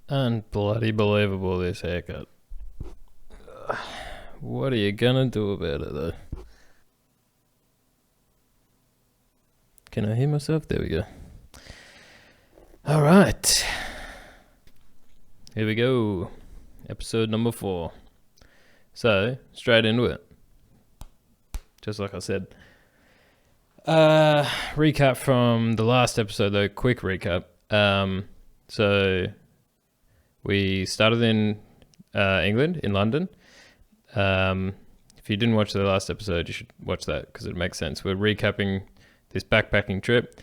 Unbloody believable, this haircut. What are you gonna do about it, though? Can I hear myself? There we go. All right. Here we go. Episode number 4. So, straight into it. Just like I said. Recap from the last episode, though. Quick recap. So, we started in England, in London. If you didn't watch the last episode, you should watch that because it makes sense. We're recapping this backpacking trip,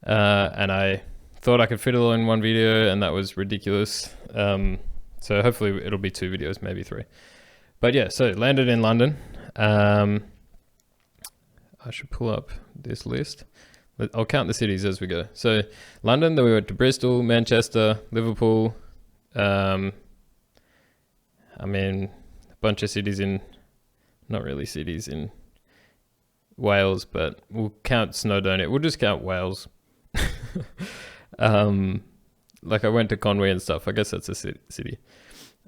and I thought I could fit it all in one video, and that was ridiculous. So hopefully it'll be 2 videos, maybe 3. But yeah, so landed in London. I should pull up this list. I'll count the cities as we go. So London, then we went to Bristol, Manchester, Liverpool. A bunch of cities in, not really cities in Wales, but we'll count Snowdonia. We'll just count Wales. Like I went to Conwy and stuff. I guess that's a city.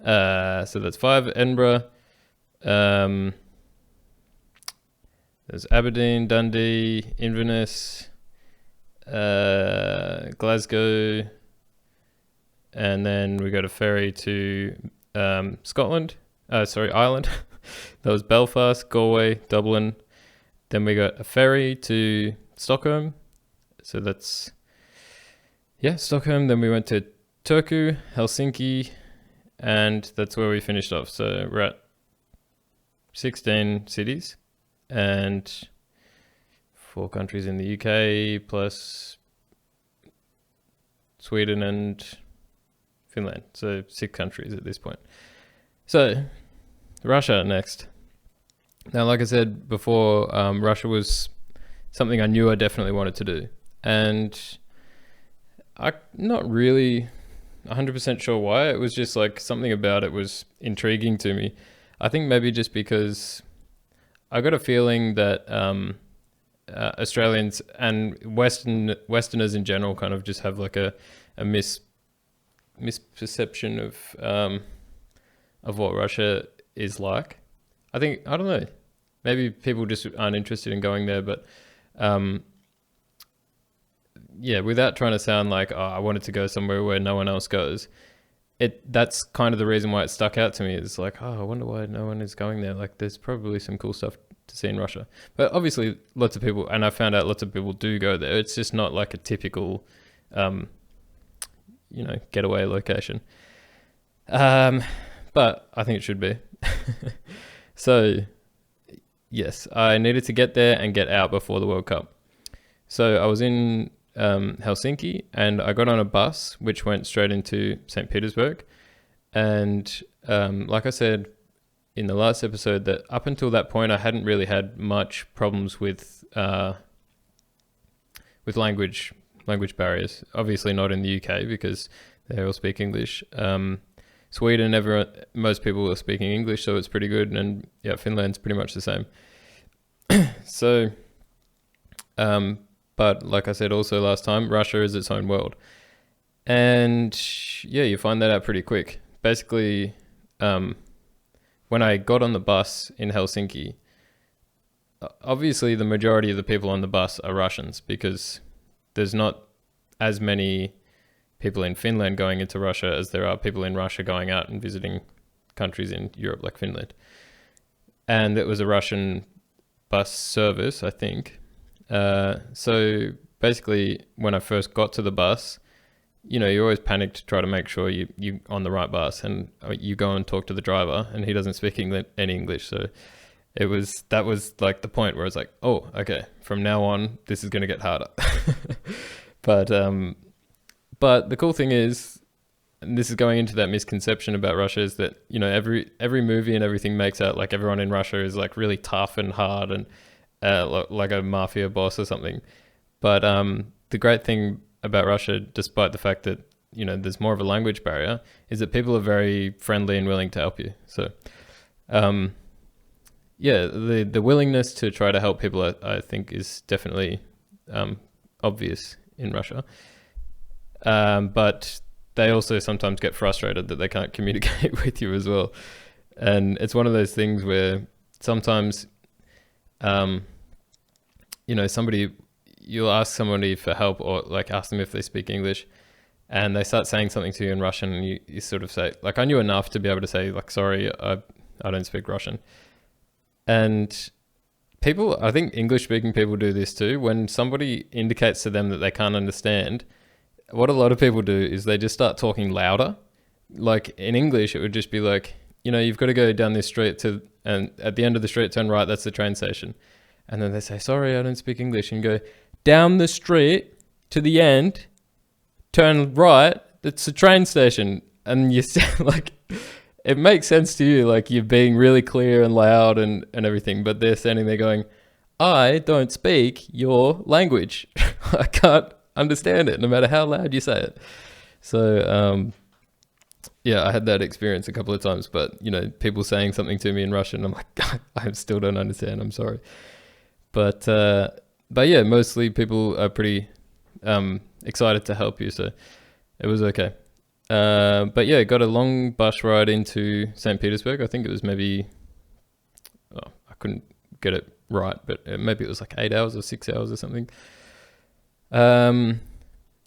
So that's 5. Edinburgh. There's Aberdeen, Dundee, Inverness, Glasgow, and then we got a ferry to Ireland. That was Belfast, Galway, Dublin. Then we got a ferry to Stockholm. So that's, Stockholm. Then we went to Turku, Helsinki, and that's where we finished off. So we're at 16 cities and 4 countries in the UK plus Sweden and Finland. So 6 countries at this point. So Russia next. Now, like I said before, Russia was something I knew I definitely wanted to do. And I'm not really 100% sure why. It was just like something about it was intriguing to me. I think maybe just because I got a feeling that Australians and Westerners in general kind of just have like a misperception of what Russia is like. I don't know. Maybe people just aren't interested in going there, but without trying to sound like, I wanted to go somewhere where no one else goes. That's kind of the reason why it stuck out to me. It's like, I wonder why no one is going there. Like, there's probably some cool stuff to see in Russia. But obviously, lots of people, and I found out lots of people do go there. It's just not like a typical, getaway location. But I think it should be. So, yes, I needed to get there and get out before the World Cup. So I was in Helsinki, and I got on a bus which went straight into St. Petersburg. And like I said in the last episode, that up until that point I hadn't really had much problems with language barriers. Obviously not in the UK because they all speak English. Sweden, most people are speaking English, so it's pretty good. And Finland's pretty much the same. So, but like I said also last time, Russia is its own world. And you find that out pretty quick. Basically, when I got on the bus in Helsinki, obviously the majority of the people on the bus are Russians because there's not as many people in Finland going into Russia as there are people in Russia going out and visiting countries in Europe like Finland. And it was a Russian bus service, I think. So basically, when I first got to the bus, you always panic to try to make sure you on the right bus, and you go and talk to the driver, and he doesn't speak any English. So that was like the point where it's like, oh, okay, from now on, this is going to get harder. But the cool thing is, and this is going into that misconception about Russia, is that, every movie and everything makes out like everyone in Russia is like really tough and hard and like a mafia boss or something. But the great thing about Russia, despite the fact that, there's more of a language barrier, is that people are very friendly and willing to help you. So, the willingness to try to help people, I think, is definitely obvious in Russia. But they also sometimes get frustrated that they can't communicate with you as well. And it's one of those things where sometimes, somebody, you'll ask somebody for help or like ask them if they speak English, and they start saying something to you in Russian, and you sort of say, like, I knew enough to be able to say, like, sorry, I don't speak Russian. And people, I think English speaking people do this too. When somebody indicates to them that they can't understand, what a lot of people do is they just start talking louder. Like in English, it would just be like, you've got to go down this street and at the end of the street, turn right, that's the train station. And then they say, sorry, I don't speak English. And you go, down the street to the end, turn right, it's the train station. And you sound like, it makes sense to you, like you're being really clear and loud and everything, but they're standing there going, I don't speak your language. I can't understand it no matter how loud you say it. So, I had that experience a couple of times, but people saying something to me in Russian, I'm like, I still don't understand. I'm sorry. But yeah, mostly people are pretty excited to help you, so it was okay. But yeah, got a long bus ride into St. Petersburg. I think it was maybe, I couldn't get it right, but maybe it was like 8 hours or 6 hours or something. And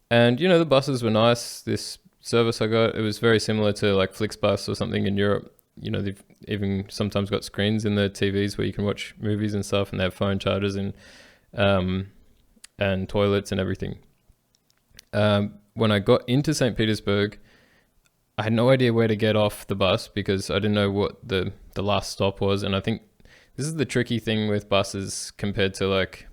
the buses were nice. This service I got, it was very similar to like Flixbus or something in Europe. They've even sometimes got screens in the TVs where you can watch movies and stuff, and they have phone chargers and toilets and everything. When I got into St. Petersburg, I had no idea where to get off the bus because I didn't know what the last stop was. And I think this is the tricky thing with buses compared to like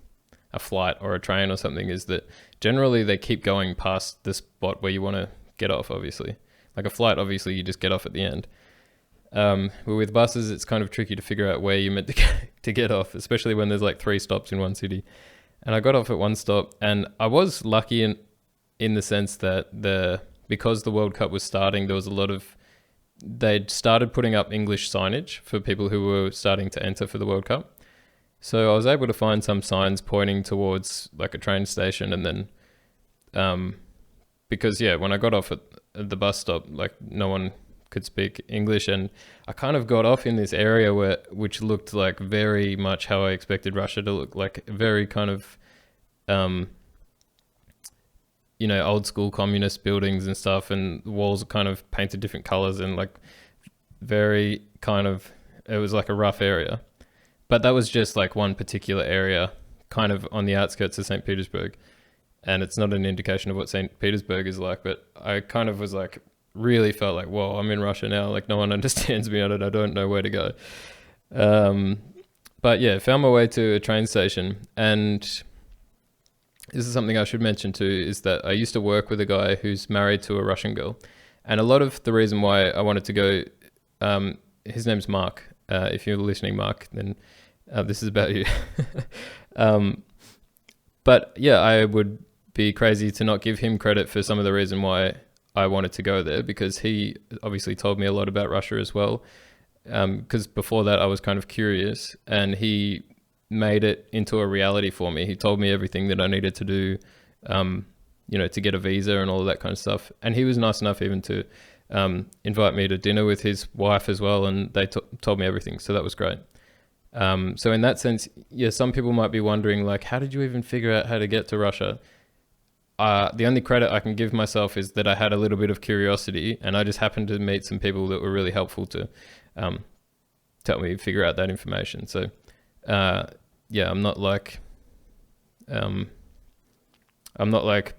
a flight or a train or something, is that generally they keep going past the spot where you want to get off, obviously. Like a flight, obviously, you just get off at the end. But with buses, it's kind of tricky to figure out where you're meant to get off, especially when there's like 3 stops in one city. And I got off at one stop, and I was lucky in the sense that because the World Cup was starting, there was a lot of, they'd started putting up English signage for people who were starting to enter for the World Cup. So I was able to find some signs pointing towards like a train station, and then because when I got off at the bus stop, like no one could speak English, and I kind of got off in this area which looked like very much how I expected Russia to look, like very kind of old school communist buildings and stuff, and the walls are kind of painted different colors, and like very kind of, it was like a rough area. But that was just like one particular area kind of on the outskirts of St. Petersburg. And it's not an indication of what St. Petersburg is like, but I kind of was like, really felt like, whoa, I'm in Russia now. Like no one understands me, and I don't know where to go. But yeah, found my way to a train station. And this is something I should mention too, is that I used to work with a guy who's married to a Russian girl. And a lot of the reason why I wanted to go, his name's Mark. If you're listening, Mark, then this is about you. But yeah, I would be crazy to not give him credit for some of the reason why I wanted to go there, because he obviously told me a lot about Russia as well. Because before that I was kind of curious, and he made it into a reality for me. He told me everything that I needed to do, to get a visa and all of that kind of stuff. And he was nice enough even to invite me to dinner with his wife as well, and they told me everything, so that was great. So in that sense, yeah, some people might be wondering, like, how did you even figure out how to get to Russia? The only credit I can give myself is that I had a little bit of curiosity, and I just happened to meet some people that were really helpful to help me figure out that information. So I'm not like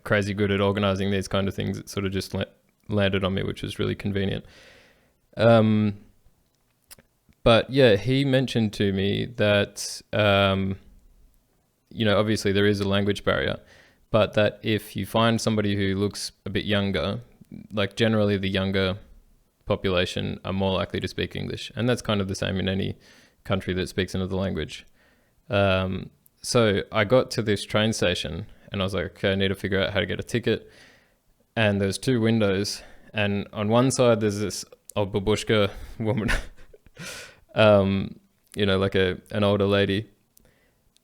crazy good at organizing these kind of things. It sort of just landed on me, which was really convenient. But yeah, he mentioned to me that obviously there is a language barrier, but that if you find somebody who looks a bit younger, like generally the younger population are more likely to speak English, and that's kind of the same in any country that speaks another language. So I got to this train station, and I was like, okay, I need to figure out how to get a ticket. And there's 2 windows, and on one side there's this old babushka woman, like an older lady.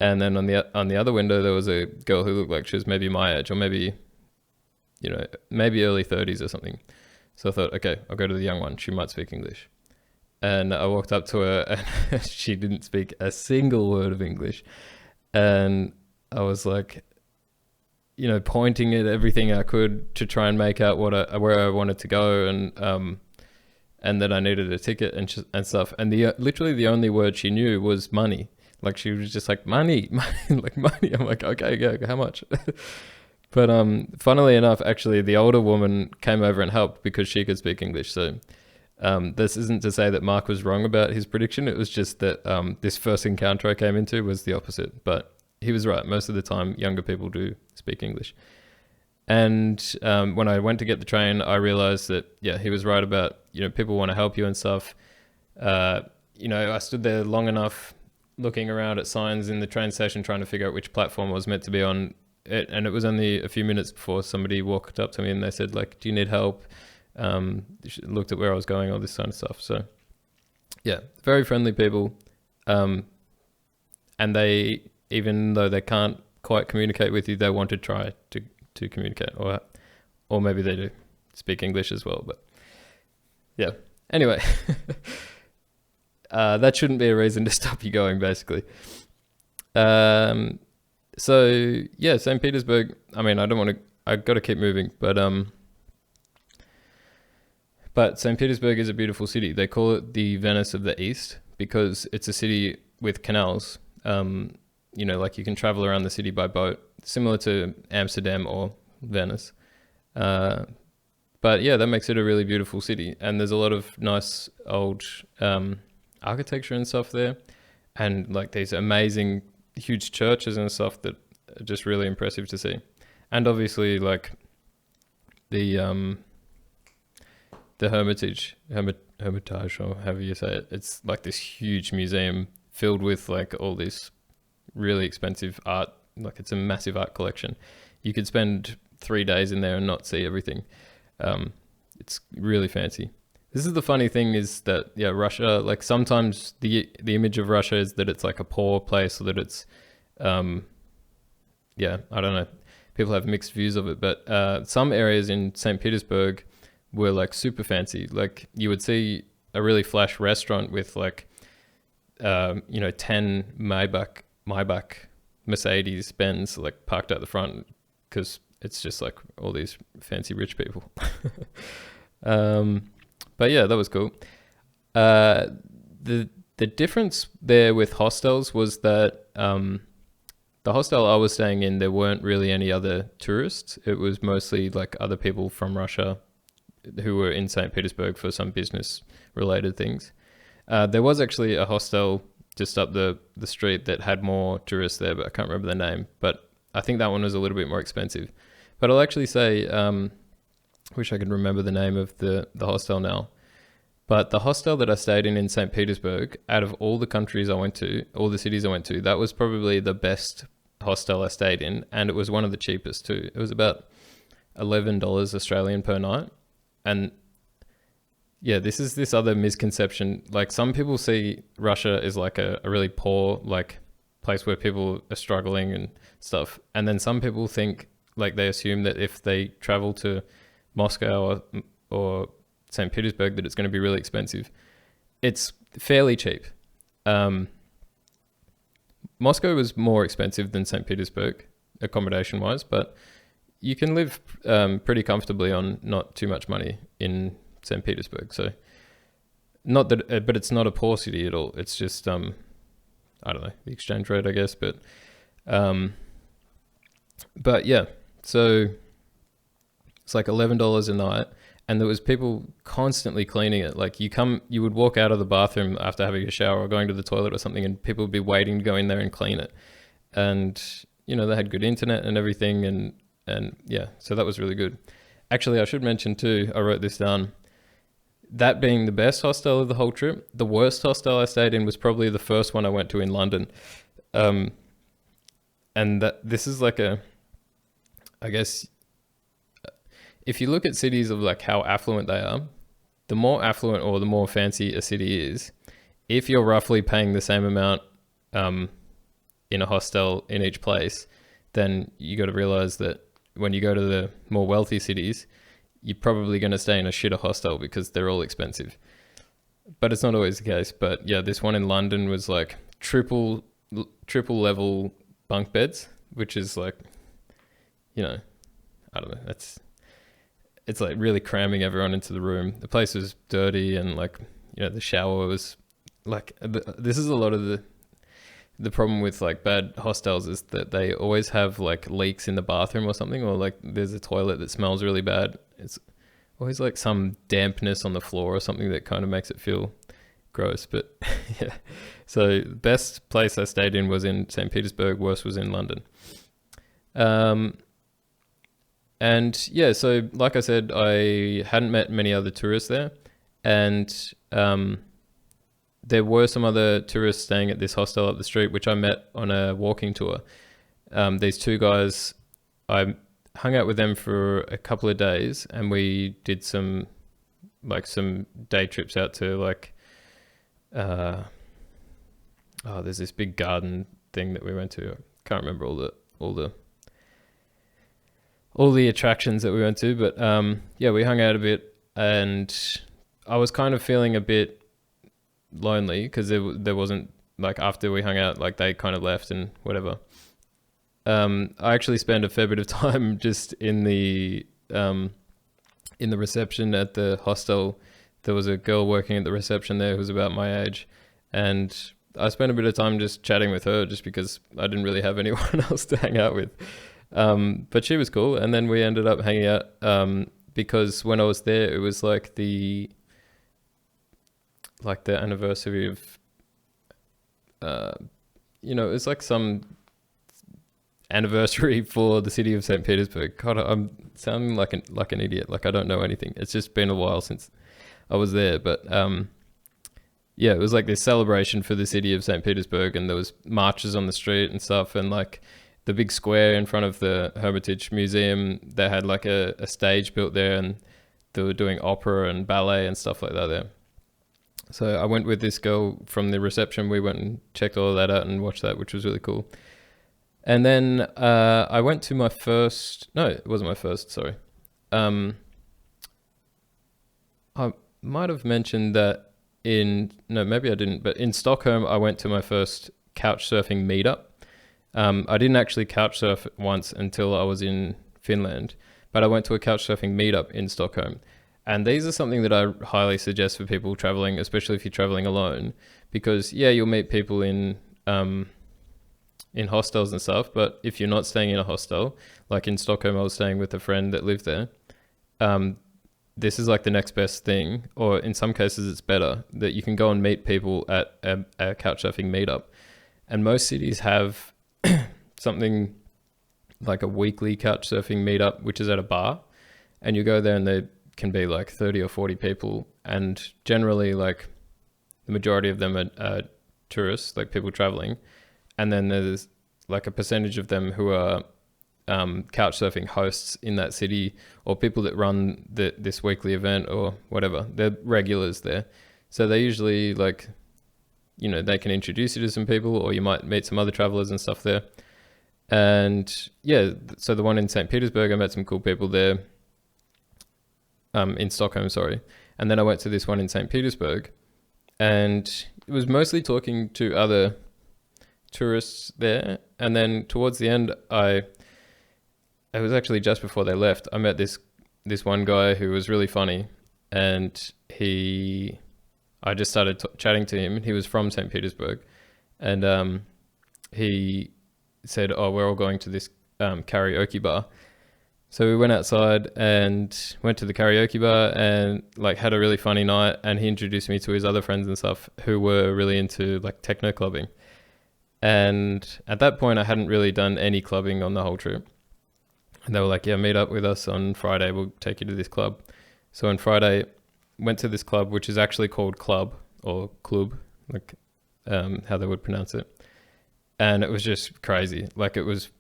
And then on the other window there was a girl who looked like she was maybe my age, or maybe maybe early 30s or something. So I thought, okay, I'll go to the young one. She might speak English. And I walked up to her and she didn't speak a single word of English. And I was like, pointing at everything I could to try and make out where I wanted to go, and that I needed a ticket and stuff. And literally the only word she knew was money. Like she was just like, money, like money. I'm like, okay, go, how much? But funnily enough, actually, the older woman came over and helped because she could speak English. So this isn't to say that Mark was wrong about his prediction. It was just that this first encounter I came into was the opposite. But he was right. Most of the time, younger people do speak English. And when I went to get the train, I realized that, he was right about, people want to help you and stuff. I stood there long enough looking around at signs in the train station trying to figure out which platform I was meant to be on. And it was only a few minutes before somebody walked up to me and they said, like, do you need help? Looked at where I was going, all this kind of stuff. So, very friendly people. And they, even though they can't quite communicate with you, they want to try to communicate, or maybe they do speak English as well. But yeah, anyway, that shouldn't be a reason to stop you going, basically. So yeah, St. Petersburg, I mean, I got to keep moving, but St. Petersburg is a beautiful city. They call it the Venice of the East because it's a city with canals. Like you can travel around the city by boat, similar to Amsterdam or Venice. But yeah, that makes it a really beautiful city. And there's a lot of nice old architecture and stuff there. And like these amazing huge churches and stuff that are just really impressive to see. And obviously like the Hermitage, or however you say it. It's like this huge museum filled with like all this really expensive art. Like it's a massive art collection. You could spend 3 days in there and not see everything. It's really fancy. This is the funny thing is that, Russia, like sometimes the image of Russia is that it's like a poor place, or that it's, I don't know. People have mixed views of it, but some areas in St. Petersburg were like super fancy. Like you would see a really flash restaurant with like, 10 Maybach Mercedes Benz like parked at the front, because it's just like all these fancy rich people. But yeah, that was cool. The difference there with hostels was that the hostel I was staying in, there weren't really any other tourists. It was mostly like other people from Russia who were in St. Petersburg for some business related things. There was actually a hostel just up the street that had more tourists there, but I can't remember the name. But I think that one was a little bit more expensive. But I'll actually say, wish I could remember the name of the hostel now. But the hostel that I stayed in St. Petersburg, out of all the countries I went to, all the cities I went to, that was probably the best hostel I stayed in. And it was one of the cheapest too. It was about $11 Australian per night. And yeah, this is this other misconception. Like some people see Russia as like a really poor, like place where people are struggling and stuff. And then some people think, like they assume that if they travel to Moscow or St. Petersburg, that it's going to be really expensive. It's fairly cheap. Moscow was more expensive than St. Petersburg, accommodation wise, but you can live pretty comfortably on not too much money in St. Petersburg. So not that, but it's not a poor city at all. It's just, I don't know, the exchange rate, I guess. But yeah, so it's like $11 a night. And there was people constantly cleaning it. Like you would walk out of the bathroom after having a shower or going to the toilet or something, and people would be waiting to go in there and clean it. And, they had good internet and everything. And yeah, so that was really good. Actually, I should mention too, I wrote this down, that being the best hostel of the whole trip, the worst hostel I stayed in was probably the first one I went to in London. And this is like I guess, if you look at cities of like how affluent they are, the more affluent or the more fancy a city is, if you're roughly paying the same amount in a hostel in each place, then you got to realize that when you go to the more wealthy cities, you're probably going to stay in a shitter hostel because they're all expensive. But it's not always the case. But yeah, this one in London was like triple level bunk beds, which is like, I don't know. It's like really cramming everyone into the room. The place was dirty and like, the shower was like, this is a lot of the problem with like bad hostels is that they always have like leaks in the bathroom or something, or like there's a toilet that smells really bad. It's always like some dampness on the floor or something that kind of makes it feel gross. But yeah, so best place I stayed in was in St. Petersburg. Worst was in London. And yeah, so like I said, I hadn't met many other tourists there, and there were some other tourists staying at this hostel up the street, which I met on a walking tour. These two guys, I hung out with them for a couple of days, and we did some day trips out to like, there's this big garden thing that we went to. I can't remember all the attractions that we went to, but yeah, we hung out a bit, and I was kind of feeling a bit lonely because there wasn't, like, after we hung out, like they kind of left and whatever. I actually spent a fair bit of time just in the reception at the hostel. There was a girl working at the reception there who was about my age, and I spent a bit of time just chatting with her just because I didn't really have anyone else to hang out with. But she was cool, and then we ended up hanging out because when I was there, it was like the anniversary of, it was like some anniversary for the city of St. Petersburg. God, I'm sounding like an idiot. Like I don't know anything. It's just been a while since I was there, but yeah, it was like this celebration for the city of St. Petersburg, and there was marches on the street and stuff, and like the big square in front of the Hermitage Museum, they had like a stage built there, and they were doing opera and ballet and stuff like that there. So I went with this girl from the reception. We went and checked all of that out and watched that, which was really cool. And then I went to my first... No, it wasn't my first, sorry. I might have mentioned that no, maybe I didn't, but in Stockholm, I went to my first couch surfing meetup. I didn't actually couch surf once until I was in Finland, but I went to a couch surfing meetup in Stockholm. And these are something that I highly suggest for people traveling, especially if you're traveling alone, because yeah, you'll meet people in hostels and stuff. But if you're not staying in a hostel, like in Stockholm, I was staying with a friend that lived there. This is like the next best thing, or in some cases it's better, that you can go and meet people at a couch surfing meetup. And most cities have something like a weekly couch surfing meetup, which is at a bar, and you go there and there can be like 30 or 40 people, and generally like the majority of them are tourists, like people traveling, and then there's like a percentage of them who are couch surfing hosts in that city, or people that run this weekly event or whatever. They're regulars there, so they usually like, they can introduce you to some people, or you might meet some other travelers and stuff there. And yeah, so the one in St. Petersburg, I met some cool people there, in Stockholm, sorry. And then I went to this one in St. Petersburg, and it was mostly talking to other tourists there. And then towards the end, it was actually just before they left, I met this one guy who was really funny, and I just started chatting to him. He was from St. Petersburg, and he said, "Oh, we're all going to this karaoke bar." So we went outside and went to the karaoke bar and like had a really funny night. And he introduced me to his other friends and stuff who were really into like techno clubbing. And at that point, I hadn't really done any clubbing on the whole trip. And they were like, "Yeah, meet up with us on Friday. We'll take you to this club." So on Friday, went to this club, which is actually called Club or Club, like how they would pronounce it. And it was just crazy. Like it was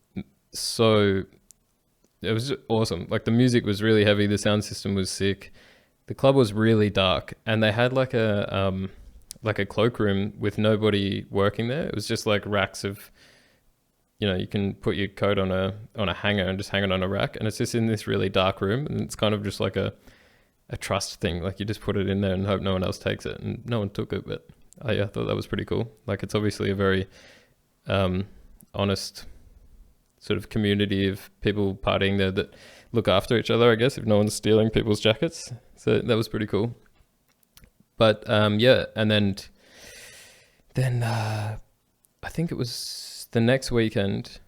awesome. Like the music was really heavy. The sound system was sick. The club was really dark, and they had like a cloakroom with nobody working there. It was just like racks of, you can put your coat on a hanger and just hang it on a rack, and it's just in this really dark room, and it's kind of just like a trust thing. Like you just put it in there and hope no one else takes it, and no one took it, but I thought that was pretty cool. Like it's obviously a very honest sort of community of people partying there that look after each other, I guess, if no one's stealing people's jackets. So that was pretty cool. But yeah, and then I think it was the next weekend.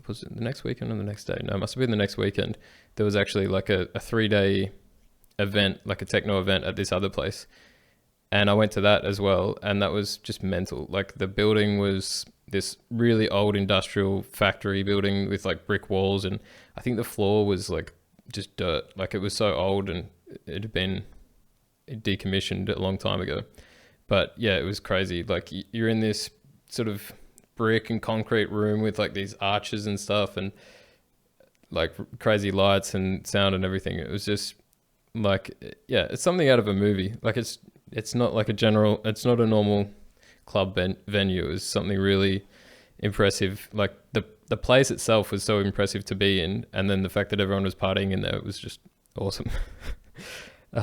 Was it the next weekend or the next day? No, it must have been the next weekend. There was actually like a 3-day event, like a techno event at this other place. And I went to that as well. And that was just mental. Like the building was this really old industrial factory building with like brick walls. And I think the floor was like just dirt. Like it was so old and it had been decommissioned a long time ago. But yeah, it was crazy. Like you're in this sort of brick and concrete room with like these arches and stuff and like crazy lights and sound and everything. It was just like, yeah, it's something out of a movie. Like it's not like it's not a normal club venue. It was something really impressive. Like the place itself was so impressive to be in, and then the fact that everyone was partying in there, it was just awesome. I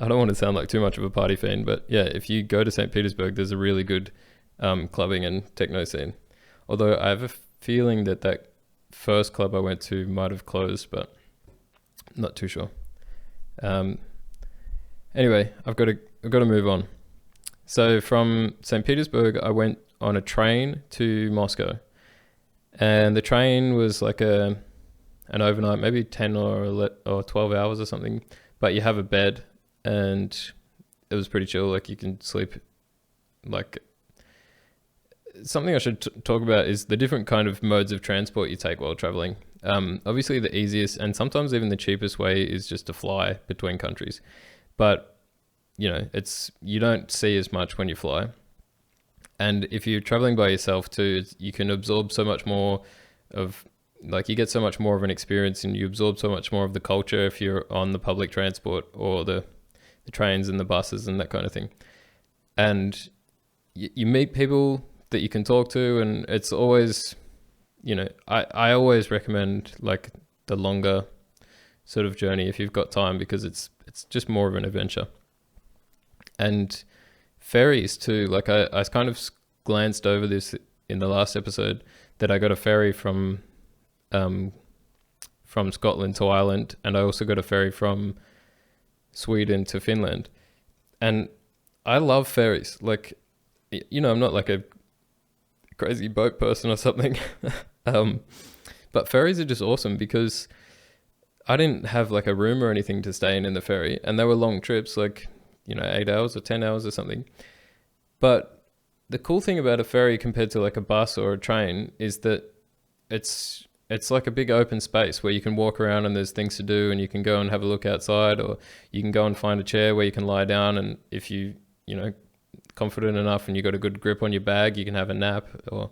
don't want to sound like too much of a party fan, but yeah, if you go to St. Petersburg, there's a really good clubbing and techno scene. Although I have a feeling that first club I went to might have closed, but I'm not too sure. Anyway, I've got to move on. So from St. Petersburg, I went on a train to Moscow, and the train was like an overnight, maybe 10 or 12 hours or something. But you have a bed, and it was pretty chill. Like you can sleep. Like something I should talk about is the different kind of modes of transport you take while traveling. Obviously, the easiest and sometimes even the cheapest way is just to fly between countries. But you don't see as much when you fly. And if you're traveling by yourself too, you can absorb so much more of. Like you get so much more of an experience and you absorb so much more of the culture if you're on the public transport or the trains and the buses and that kind of thing. And you meet people that you can talk to, and it's always, I always recommend like the longer sort of journey if you've got time, because it's just more of an adventure. And ferries too, like I kind of glanced over this in the last episode, that I got a ferry from Scotland to Ireland, and I also got a ferry from Sweden to Finland. And I love ferries. Like, I'm not like a crazy boat person or something. But ferries are just awesome because I didn't have like a room or anything to stay in the ferry, and they were long trips, like 8 hours or 10 hours or something. But the cool thing about a ferry compared to like a bus or a train is that it's like a big open space where you can walk around and there's things to do, and you can go and have a look outside, or you can go and find a chair where you can lie down, and if you confident enough and you got a good grip on your bag, you can have a nap, or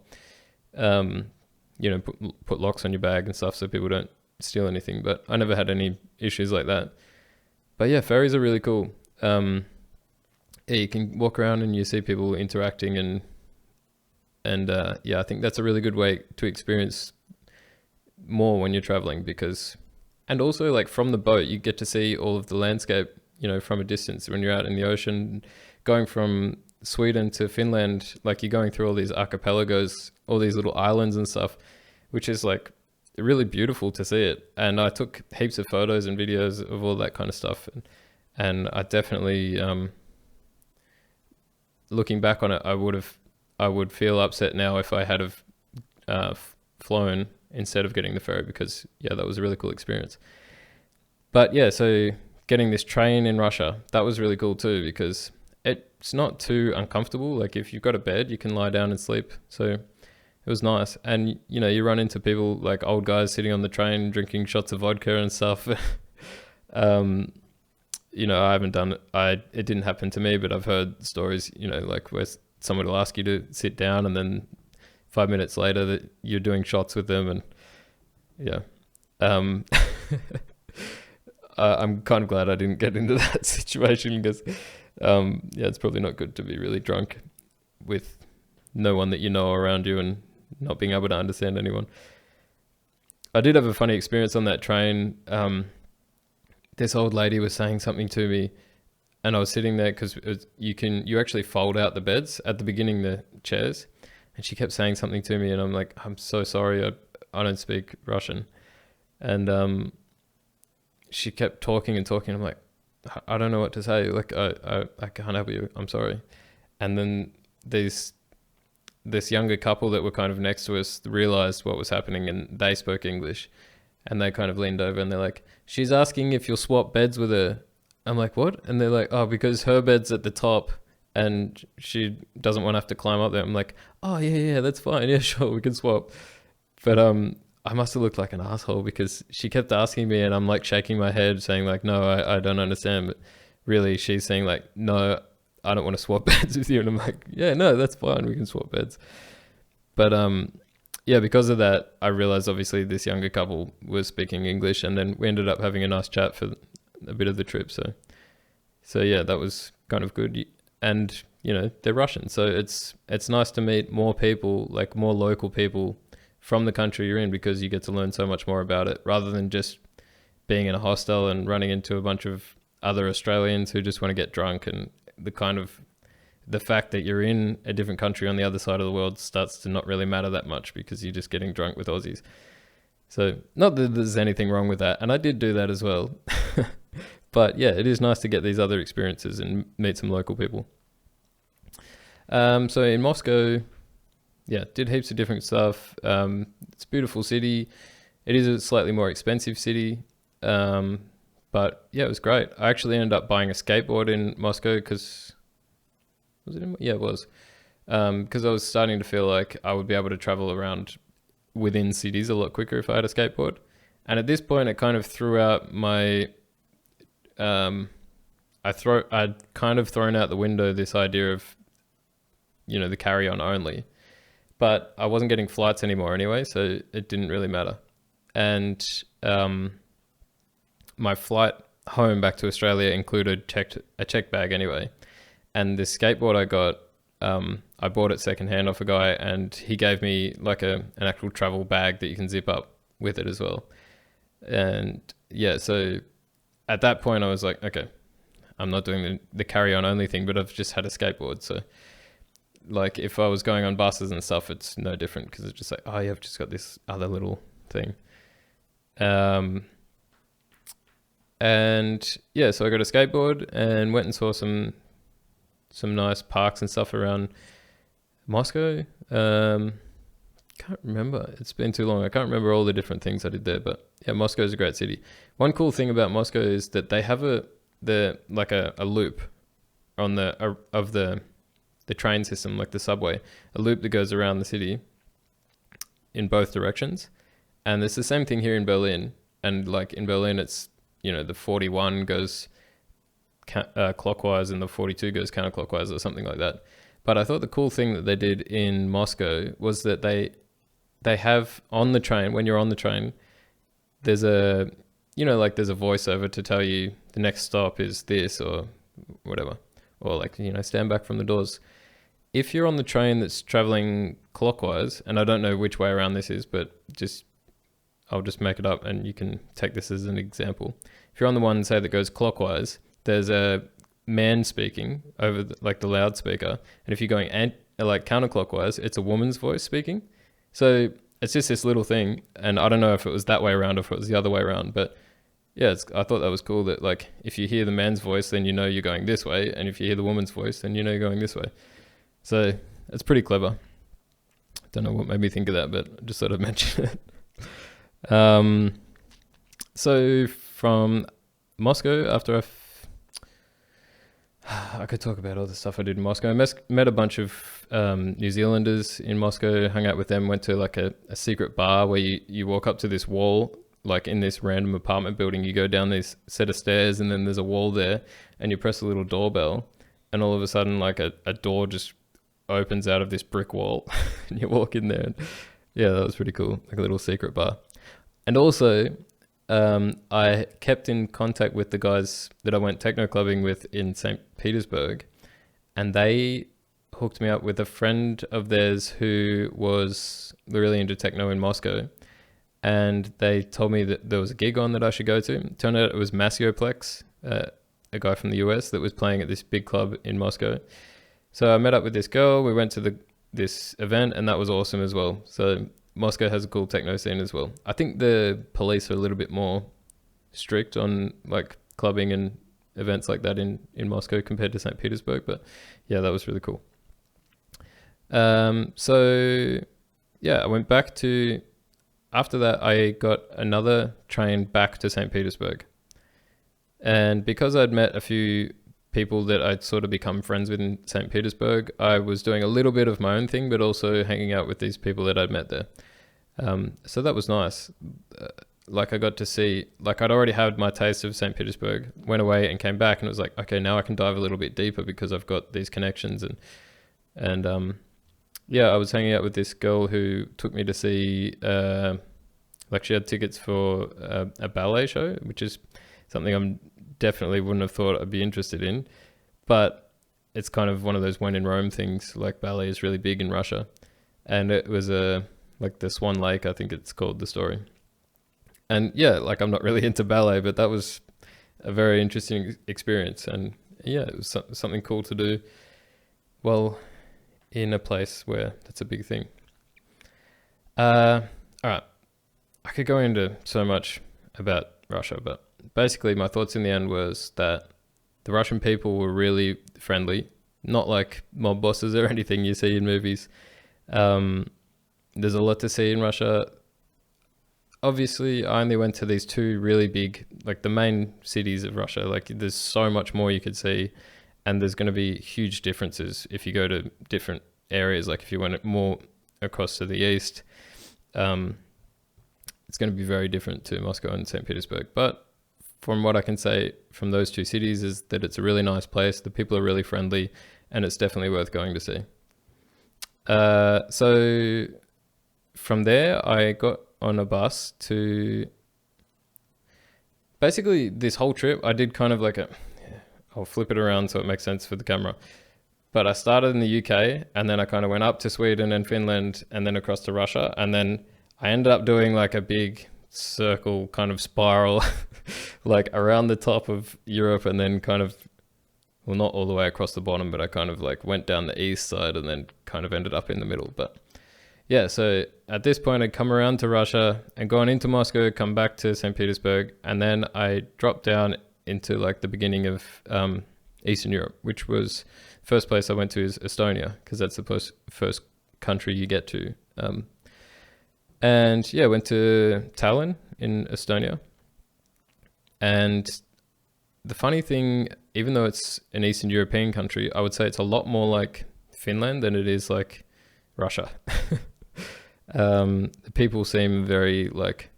put locks on your bag and stuff so people don't steal anything. But I never had any issues like that. But yeah, ferries are really cool. Yeah, you can walk around and you see people interacting, and yeah, I think that's a really good way to experience more when you're traveling, and also like from the boat you get to see all of the landscape from a distance. When you're out in the ocean going from Sweden to Finland, like you're going through all these archipelagos, all these little islands and stuff, which is like really beautiful to see it. And I took heaps of photos and videos of all that kind of stuff, and I definitely looking back on it, I would feel upset now if I had flown instead of getting the ferry, because yeah, that was a really cool experience. But yeah, so getting this train in Russia, that was really cool too, because it's not too uncomfortable. Like if you've got a bed, you can lie down and sleep. So it was nice. And you run into people like old guys sitting on the train drinking shots of vodka and stuff. I haven't done it. It didn't happen to me, but I've heard stories, like where someone will ask you to sit down, and then 5 minutes later that you're doing shots with them. And yeah, I'm kind of glad I didn't get into that situation, because yeah, it's probably not good to be really drunk with no one that you know around you and not being able to understand anyone. I did have a funny experience on that train. This old lady was saying something to me, and I was sitting there because you actually fold out the beds at the beginning, the chairs, and she kept saying something to me, and I'm like, I'm so sorry, I don't speak Russian, and she kept talking and talking. I'm like, I don't know what to say. Like, I can't help you. I'm sorry. And then this younger couple that were kind of next to us realized what was happening, and they spoke English, and they kind of leaned over and they're like, she's asking if you'll swap beds with her. I'm like, what? And they're like, oh, because her bed's at the top and she doesn't want to have to climb up there. I'm like, oh yeah, that's fine. Yeah, sure, we can swap. But I must have looked like an asshole because she kept asking me and I'm like shaking my head saying like, no, I don't understand. But really she's saying like, no, I don't want to swap beds with you. And I'm like, yeah, no, that's fine. We can swap beds. But yeah, because of that, I realized obviously this younger couple was speaking English, and then we ended up having a nice chat for a bit of the trip. So yeah, that was kind of good. And you know, they're Russian, so it's nice to meet more people, like more local people from the country you're in, because you get to learn so much more about it rather than just being in a hostel and running into a bunch of other Australians who just want to get drunk, and the fact that you're in a different country on the other side of the world starts to not really matter that much because you're just getting drunk with Aussies. So not that there's anything wrong with that. And I did do that as well. But yeah, it is nice to get these other experiences and meet some local people. So in Moscow, yeah, did heaps of different stuff. It's a beautiful city. It is a slightly more expensive city. But yeah, it was great. I actually ended up buying a skateboard in Moscow because... Was it? Yeah, it was. Because I was starting to feel like I would be able to travel around within cities a lot quicker if I had a skateboard. And at this point, it kind of threw out my... I'd kind of thrown out the window this idea of, you know, the carry-on only. But I wasn't getting flights anymore anyway, so it didn't really matter. And my flight home back to Australia included a checked bag anyway. And this skateboard I got, I bought it secondhand off a guy, and he gave me like an actual travel bag that you can zip up with it as well. And yeah, so at that point I was like, okay, I'm not doing the carry-on only thing, but I've just had a skateboard. So like if I was going on buses and stuff, it's no different because it's just like, oh yeah, I've just got this other little thing. And yeah, so I got a skateboard and went and saw some nice parks and stuff around Moscow. Can't remember. It's been too long. I can't remember all the different things I did there, but yeah, Moscow is a great city. One cool thing about Moscow is that they have a loop on the train system, like the subway, a loop that goes around the city in both directions. And it's the same thing here in Berlin. And like in Berlin, it's, you know, the 41 goes clockwise and the 42 goes counterclockwise or something like that. But I thought the cool thing that they did in Moscow was that they have on the train, when you're on the train, there's a voiceover to tell you the next stop is this or whatever, or like, you know, stand back from the doors. If you're on the train that's traveling clockwise, and I don't know which way around this is, but I'll just make it up and you can take this as an example. If you're on the one, say, that goes clockwise, there's a man speaking over the loudspeaker. And if you're going counterclockwise, it's a woman's voice speaking. So it's just this little thing. And I don't know if it was that way around or if it was the other way around. But yeah, I thought that was cool that like if you hear the man's voice, then you know you're going this way. And if you hear the woman's voice, then you know you're going this way. So it's pretty clever. Don't know what made me think of that, but I just thought I'd mention it. So from Moscow, after I could talk about all the stuff I did in Moscow. I met a bunch of New Zealanders in Moscow, hung out with them, went to like a secret bar where you walk up to this wall, like in this random apartment building. You go down this set of stairs and then there's a wall there and you press a little doorbell and all of a sudden like a door just opens out of this brick wall and you walk in there. And yeah, that was pretty cool, like a little secret bar. And also... I kept in contact with the guys that I went techno clubbing with in St. Petersburg, and they hooked me up with a friend of theirs who was really into techno in Moscow, and they told me that there was a gig on that I should go to. Turned out it was Massioplex, a guy from the US that was playing at this big club in Moscow. So I met up with this girl. We went to this event, and that was awesome as well. So Moscow has a cool techno scene as well. I think the police are a little bit more strict on like clubbing and events like that in Moscow compared to St. Petersburg. But yeah, that was really cool. So yeah, I went back to, after that, I got another train back to St. Petersburg. And because I'd met a few people that I'd sort of become friends with in St. Petersburg, I was doing a little bit of my own thing, but also hanging out with these people that I'd met there. So that was nice. Like I got to see, like I'd already had my taste of St. Petersburg, went away and came back and was like, okay, now I can dive a little bit deeper because I've got these connections. And yeah, I was hanging out with this girl who took me to see, like she had tickets for a ballet show, which is something I'm definitely wouldn't have thought I'd be interested in, but it's kind of one of those when in Rome things. Like ballet is really big in Russia, and it was like the Swan Lake, I think it's called, the story. And yeah, like I'm not really into ballet, but that was a very interesting experience, and yeah, it was something cool to do. Well, in a place where that's a big thing. All right, I could go into so much about Russia, but basically my thoughts in the end was that the Russian people were really friendly, not like mob bosses or anything you see in movies. There's a lot to see in Russia. Obviously, I only went to these two really big, like the main cities of Russia. Like there's so much more you could see, and there's going to be huge differences if you go to different areas. Like if you went more across to the east, it's going to be very different to Moscow and St. Petersburg. But from what I can say from those two cities is that it's a really nice place. The people are really friendly, and it's definitely worth going to see. So from there, I got on a bus to, basically this whole trip, I did kind of like I'll flip it around so it makes sense for the camera. But I started in the UK, and then I kind of went up to Sweden and Finland, and then across to Russia. And then I ended up doing like a big circle kind of spiral, like around the top of Europe, and then kind of, well, not all the way across the bottom, but I kind of like went down the east side and then kind of ended up in the middle. But yeah, so at this point I'd come around to Russia and gone into Moscow, come back to St. Petersburg, and then I dropped down into like the beginning of Eastern Europe, which was first place I went to is Estonia, because that's the first country you get to. And yeah, went to Tallinn in Estonia. And the funny thing, even though it's an Eastern European country, I would say it's a lot more like Finland than it is like Russia. The people seem very like,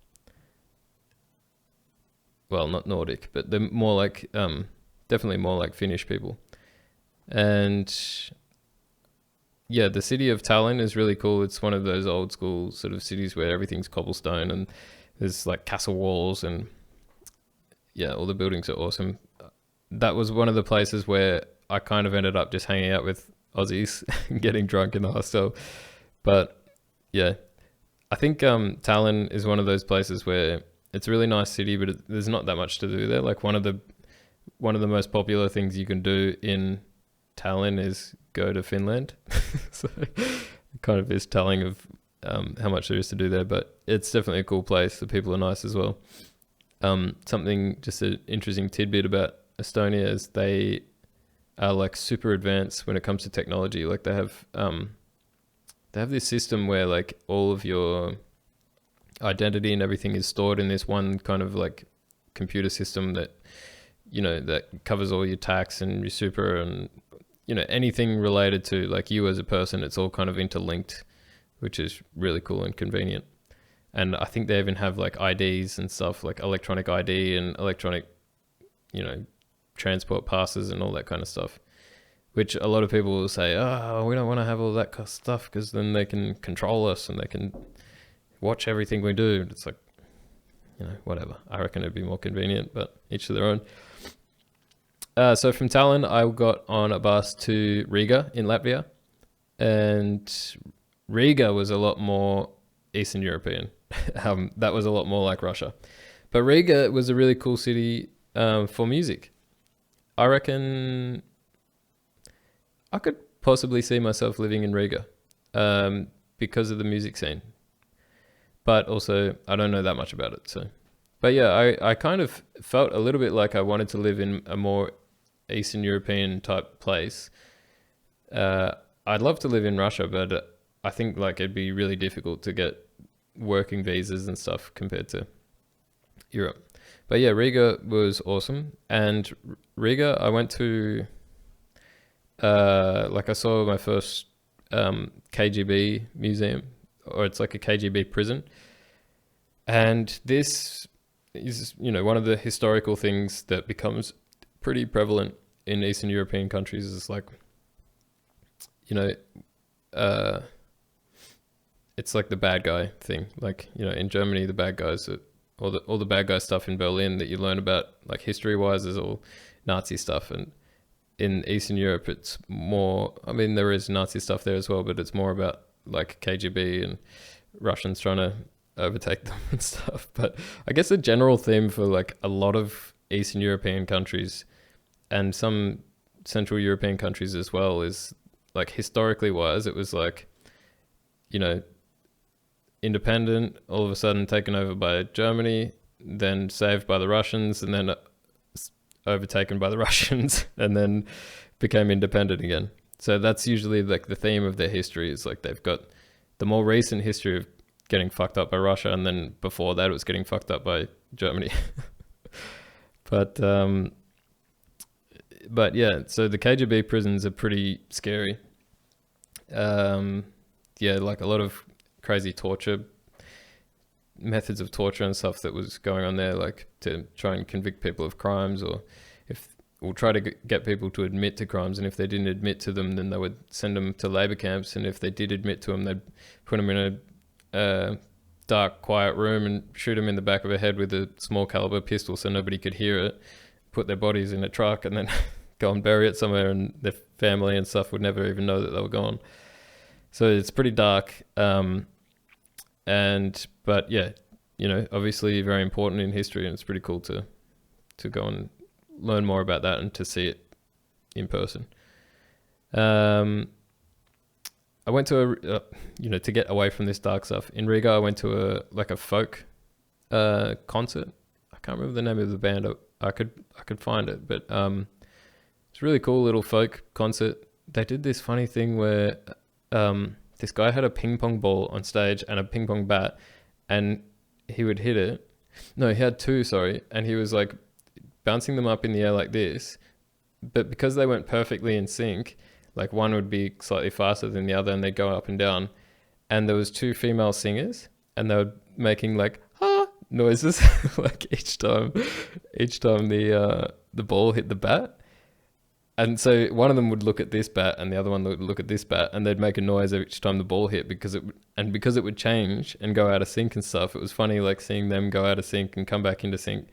well, not Nordic, but they're more like, definitely more like Finnish people. And yeah, the city of Tallinn is really cool. It's one of those old school sort of cities where everything's cobblestone and there's like castle walls, and yeah, all the buildings are awesome. That was one of the places where I kind of ended up just hanging out with Aussies and getting drunk in the hostel. But yeah, I think Tallinn is one of those places where it's a really nice city, but there's not that much to do there. Like one of the most popular things you can do in Tallinn is go to Finland. So it kind of is telling of how much there is to do there, but it's definitely a cool place. The people are nice as well. Something, just an interesting tidbit about Estonia is they are like super advanced when it comes to technology. Like they have this system where like all of your identity and everything is stored in this one kind of like computer system that, you know, that covers all your tax and your super and, you know, anything related to like you as a person. It's all kind of interlinked, which is really cool and convenient. And I think they even have like IDs and stuff, like electronic ID and electronic, you know, transport passes and all that kind of stuff, which a lot of people will say, oh, we don't want to have all that stuff because then they can control us and they can watch everything we do. It's like, you know, whatever. I reckon it'd be more convenient, but each to their own. So from Tallinn, I got on a bus to Riga in Latvia, and Riga was a lot more Eastern European. That was a lot more like Russia. But Riga was a really cool city for music. I reckon I could possibly see myself living in Riga because of the music scene. But also, I don't know that much about it. So, but yeah, I kind of felt a little bit like I wanted to live in a more Eastern European type place. I'd love to live in Russia, but I think like it'd be really difficult to get working visas and stuff compared to Europe. But yeah, Riga was awesome. And Riga, I went to, like I saw my first KGB museum, or it's like a KGB prison. And this is, one of the historical things that becomes pretty prevalent in Eastern European countries is like, it's like the bad guy thing. Like, in Germany, the bad guys, all the bad guy stuff in Berlin that you learn about, like history wise, is all Nazi stuff. And in Eastern Europe, it's more, I mean, there is Nazi stuff there as well, but it's more about like KGB and Russians trying to overtake them and stuff. But I guess the general theme for like a lot of Eastern European countries and some Central European countries as well is like historically wise, it was like, independent, all of a sudden taken over by Germany, then saved by the Russians, and then overtaken by the Russians, and then became independent again. So that's usually like the theme of their history is like they've got the more recent history of getting fucked up by Russia, and then before that it was getting fucked up by Germany. But yeah, so the KGB prisons are pretty scary. Yeah, like a lot of crazy torture methods of torture and stuff that was going on there, like to try and convict people of crimes, or we'll try to get people to admit to crimes, and if they didn't admit to them, then they would send them to labor camps, and if they did admit to them, they'd put them in a dark, quiet room and shoot them in the back of the head with a small caliber pistol so nobody could hear it, put their bodies in a truck, and then go and bury it somewhere, and their family and stuff would never even know that they were gone. So it's pretty dark. But yeah, obviously very important in history, and it's pretty cool to go and learn more about that and to see it in person. I went to to get away from this dark stuff in Riga. I went to a folk concert. I can't remember the name of the band. I could find it, but it's a really cool little folk concert. They did this funny thing where this guy had a ping pong ball on stage and a ping pong bat, and he would hit it. No, he had two, sorry. And he was like bouncing them up in the air like this. But because they went perfectly in sync, like one would be slightly faster than the other and they'd go up and down. And there was two female singers and they were making like, noises like each time the ball hit the bat. And so one of them would look at this bat and the other one would look at this bat, and they'd make a noise each time the ball hit because it would change and go out of sync and stuff. It was funny like seeing them go out of sync and come back into sync,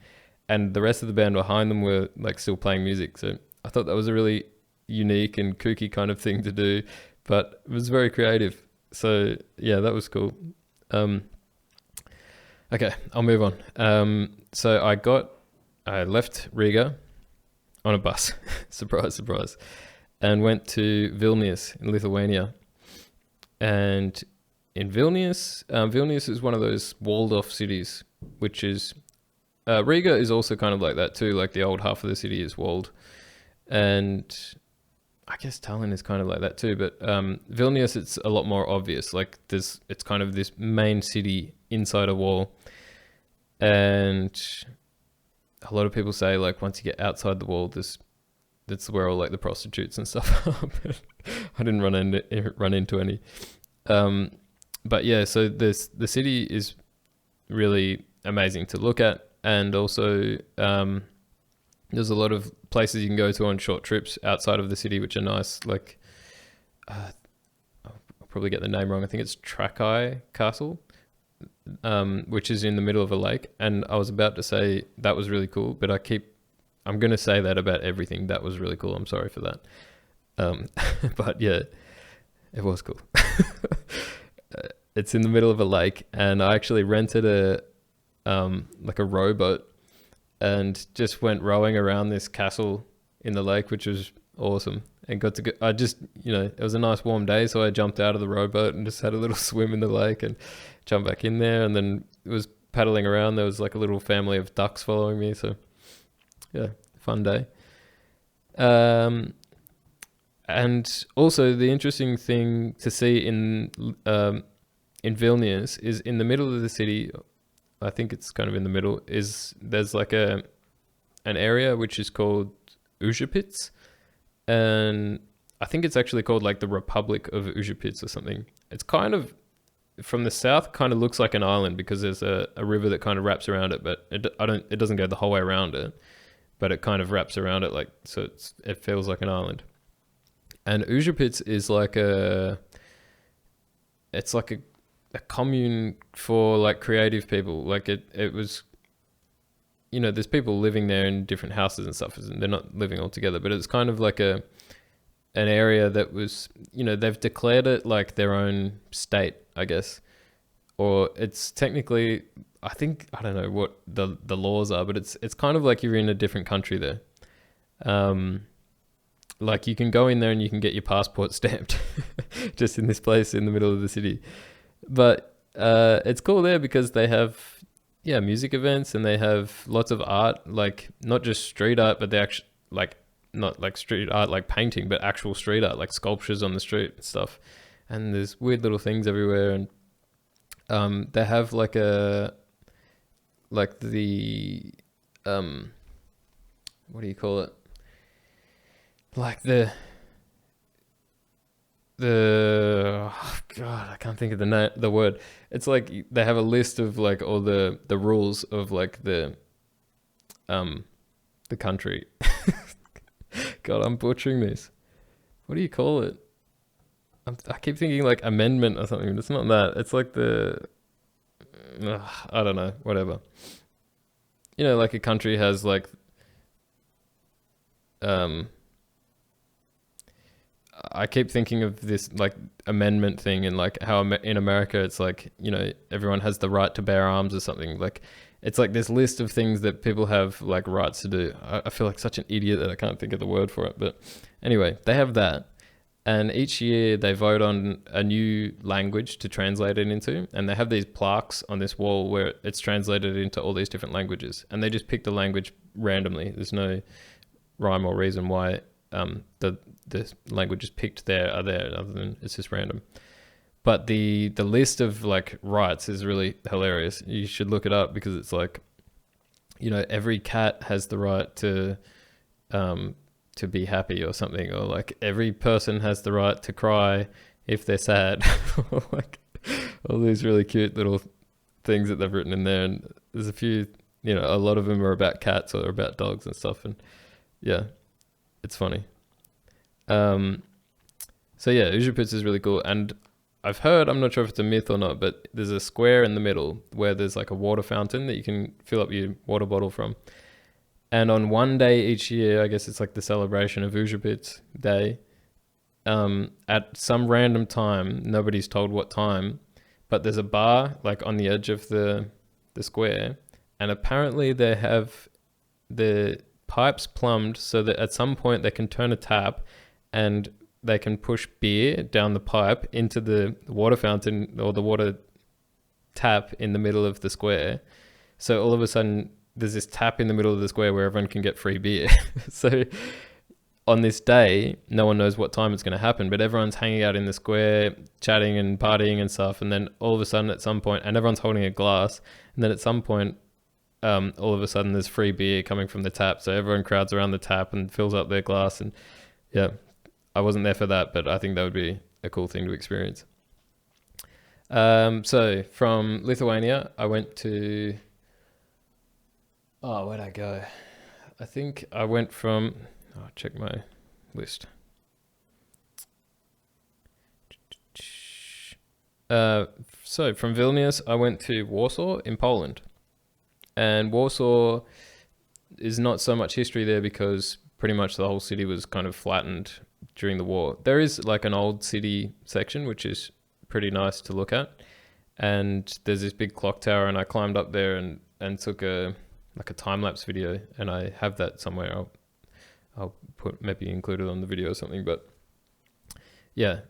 and the rest of the band behind them were like still playing music. So I thought that was a really unique and kooky kind of thing to do, but it was very creative. So yeah, that was cool. Okay, I'll move on. So I left Riga on a bus, surprise, surprise, and went to Vilnius in Lithuania. And in Vilnius, Vilnius is one of those walled off cities, which is, Riga is also kind of like that too, like the old half of the city is walled. And I guess Tallinn is kind of like that too, but Vilnius, it's a lot more obvious. Like it's kind of this main city inside a wall. And a lot of people say like once you get outside the wall, that's where all like the prostitutes and stuff are. I didn't run into any. But yeah, so the city is really amazing to look at, and also there's a lot of places you can go to on short trips outside of the city, which are nice. Like I'll probably get the name wrong. I think it's Trakai Castle. Which is in the middle of a lake, and I was about to say that was really cool, but I'm going to say that about everything. That was really cool. I'm sorry for that. But yeah, It was cool. It's in the middle of a lake, and I actually rented a like a rowboat and just went rowing around this castle in the lake, which was awesome. And got to go. I just, it was a nice warm day, so I jumped out of the rowboat and just had a little swim in the lake and jumped back in there, and then it was paddling around. There was like a little family of ducks following me, so yeah, fun day. Um, and also the interesting thing to see in Vilnius is in the middle of the city. I think it's kind of in the middle. Is there's like an area which is called Ujapits, and I think it's actually called like the Republic of Ujapits or something. It's kind of from the south, kind of looks like an island because there's a river that kind of wraps around it, but it doesn't go the whole way around it, but it kind of wraps around it like so it feels like an island. And Ujapits is like it's like a commune for like creative people. Like it was, there's people living there in different houses and stuff. And they're not living all together, but it's kind of like an area that was, they've declared it like their own state, I guess. Or it's technically, I don't know what the laws are, but it's kind of like you're in a different country there. Like you can go in there and you can get your passport stamped just in this place in the middle of the city. But it's cool there because they have, music events, and they have lots of art, like not just street art, but they actually like not like street art like painting, but actual street art, like sculptures on the street and stuff. And there's weird little things everywhere. And they have like the what do you call it? Like the oh God, I can't think of the word. It's like they have a list of like all the rules of like the country. God, I'm butchering this. What do you call it? I keep thinking like amendment or something, but it's not that. It's like I don't know, whatever. Like a country has like I keep thinking of this like amendment thing, and like how in America it's like, everyone has the right to bear arms or something. Like it's like this list of things that people have like rights to do. I feel like such an idiot that I can't think of the word for it. But anyway, they have that. And each year they vote on a new language to translate it into. And they have these plaques on this wall where it's translated into all these different languages. And they just pick the language randomly. There's no rhyme or reason why the languages picked there are there, other than it's just random. But the list of like rights is really hilarious. You should look it up because it's like, every cat has the right to be happy or something, or like every person has the right to cry if they're sad. Like all these really cute little things that they've written in there. And there's a few, a lot of them are about cats or about dogs and stuff. And yeah, it's funny. So yeah, Ujapits is really cool. And I've heard, I'm not sure if it's a myth or not, but there's a square in the middle where there's like a water fountain that you can fill up your water bottle from. And on one day each year, I guess it's like the celebration of Ujapits Day, at some random time, nobody's told what time, but there's a bar like on the edge of the square. And apparently they have the pipes plumbed so that at some point they can turn a tap and they can push beer down the pipe into the water fountain or the water tap in the middle of the square. So all of a sudden there's this tap in the middle of the square where everyone can get free beer. So on this day, no one knows what time it's going to happen, but everyone's hanging out in the square, chatting and partying and stuff. And then all of a sudden at some point, and everyone's holding a glass, and then at some point, all of a sudden there's free beer coming from the tap. So everyone crowds around the tap and fills up their glass. And yeah, I wasn't there for that, but I think that would be a cool thing to experience. So from Lithuania, I went to, where'd I go? I think I went from, check my list. So from Vilnius, I went to Warsaw in Poland. And Warsaw is not so much history there because pretty much the whole city was kind of flattened during the war. There is like an old city section, which is pretty nice to look at. And there's this big clock tower, and I climbed up there and took a time lapse video, and I have that somewhere. I'll put maybe include it on the video or something. But yeah,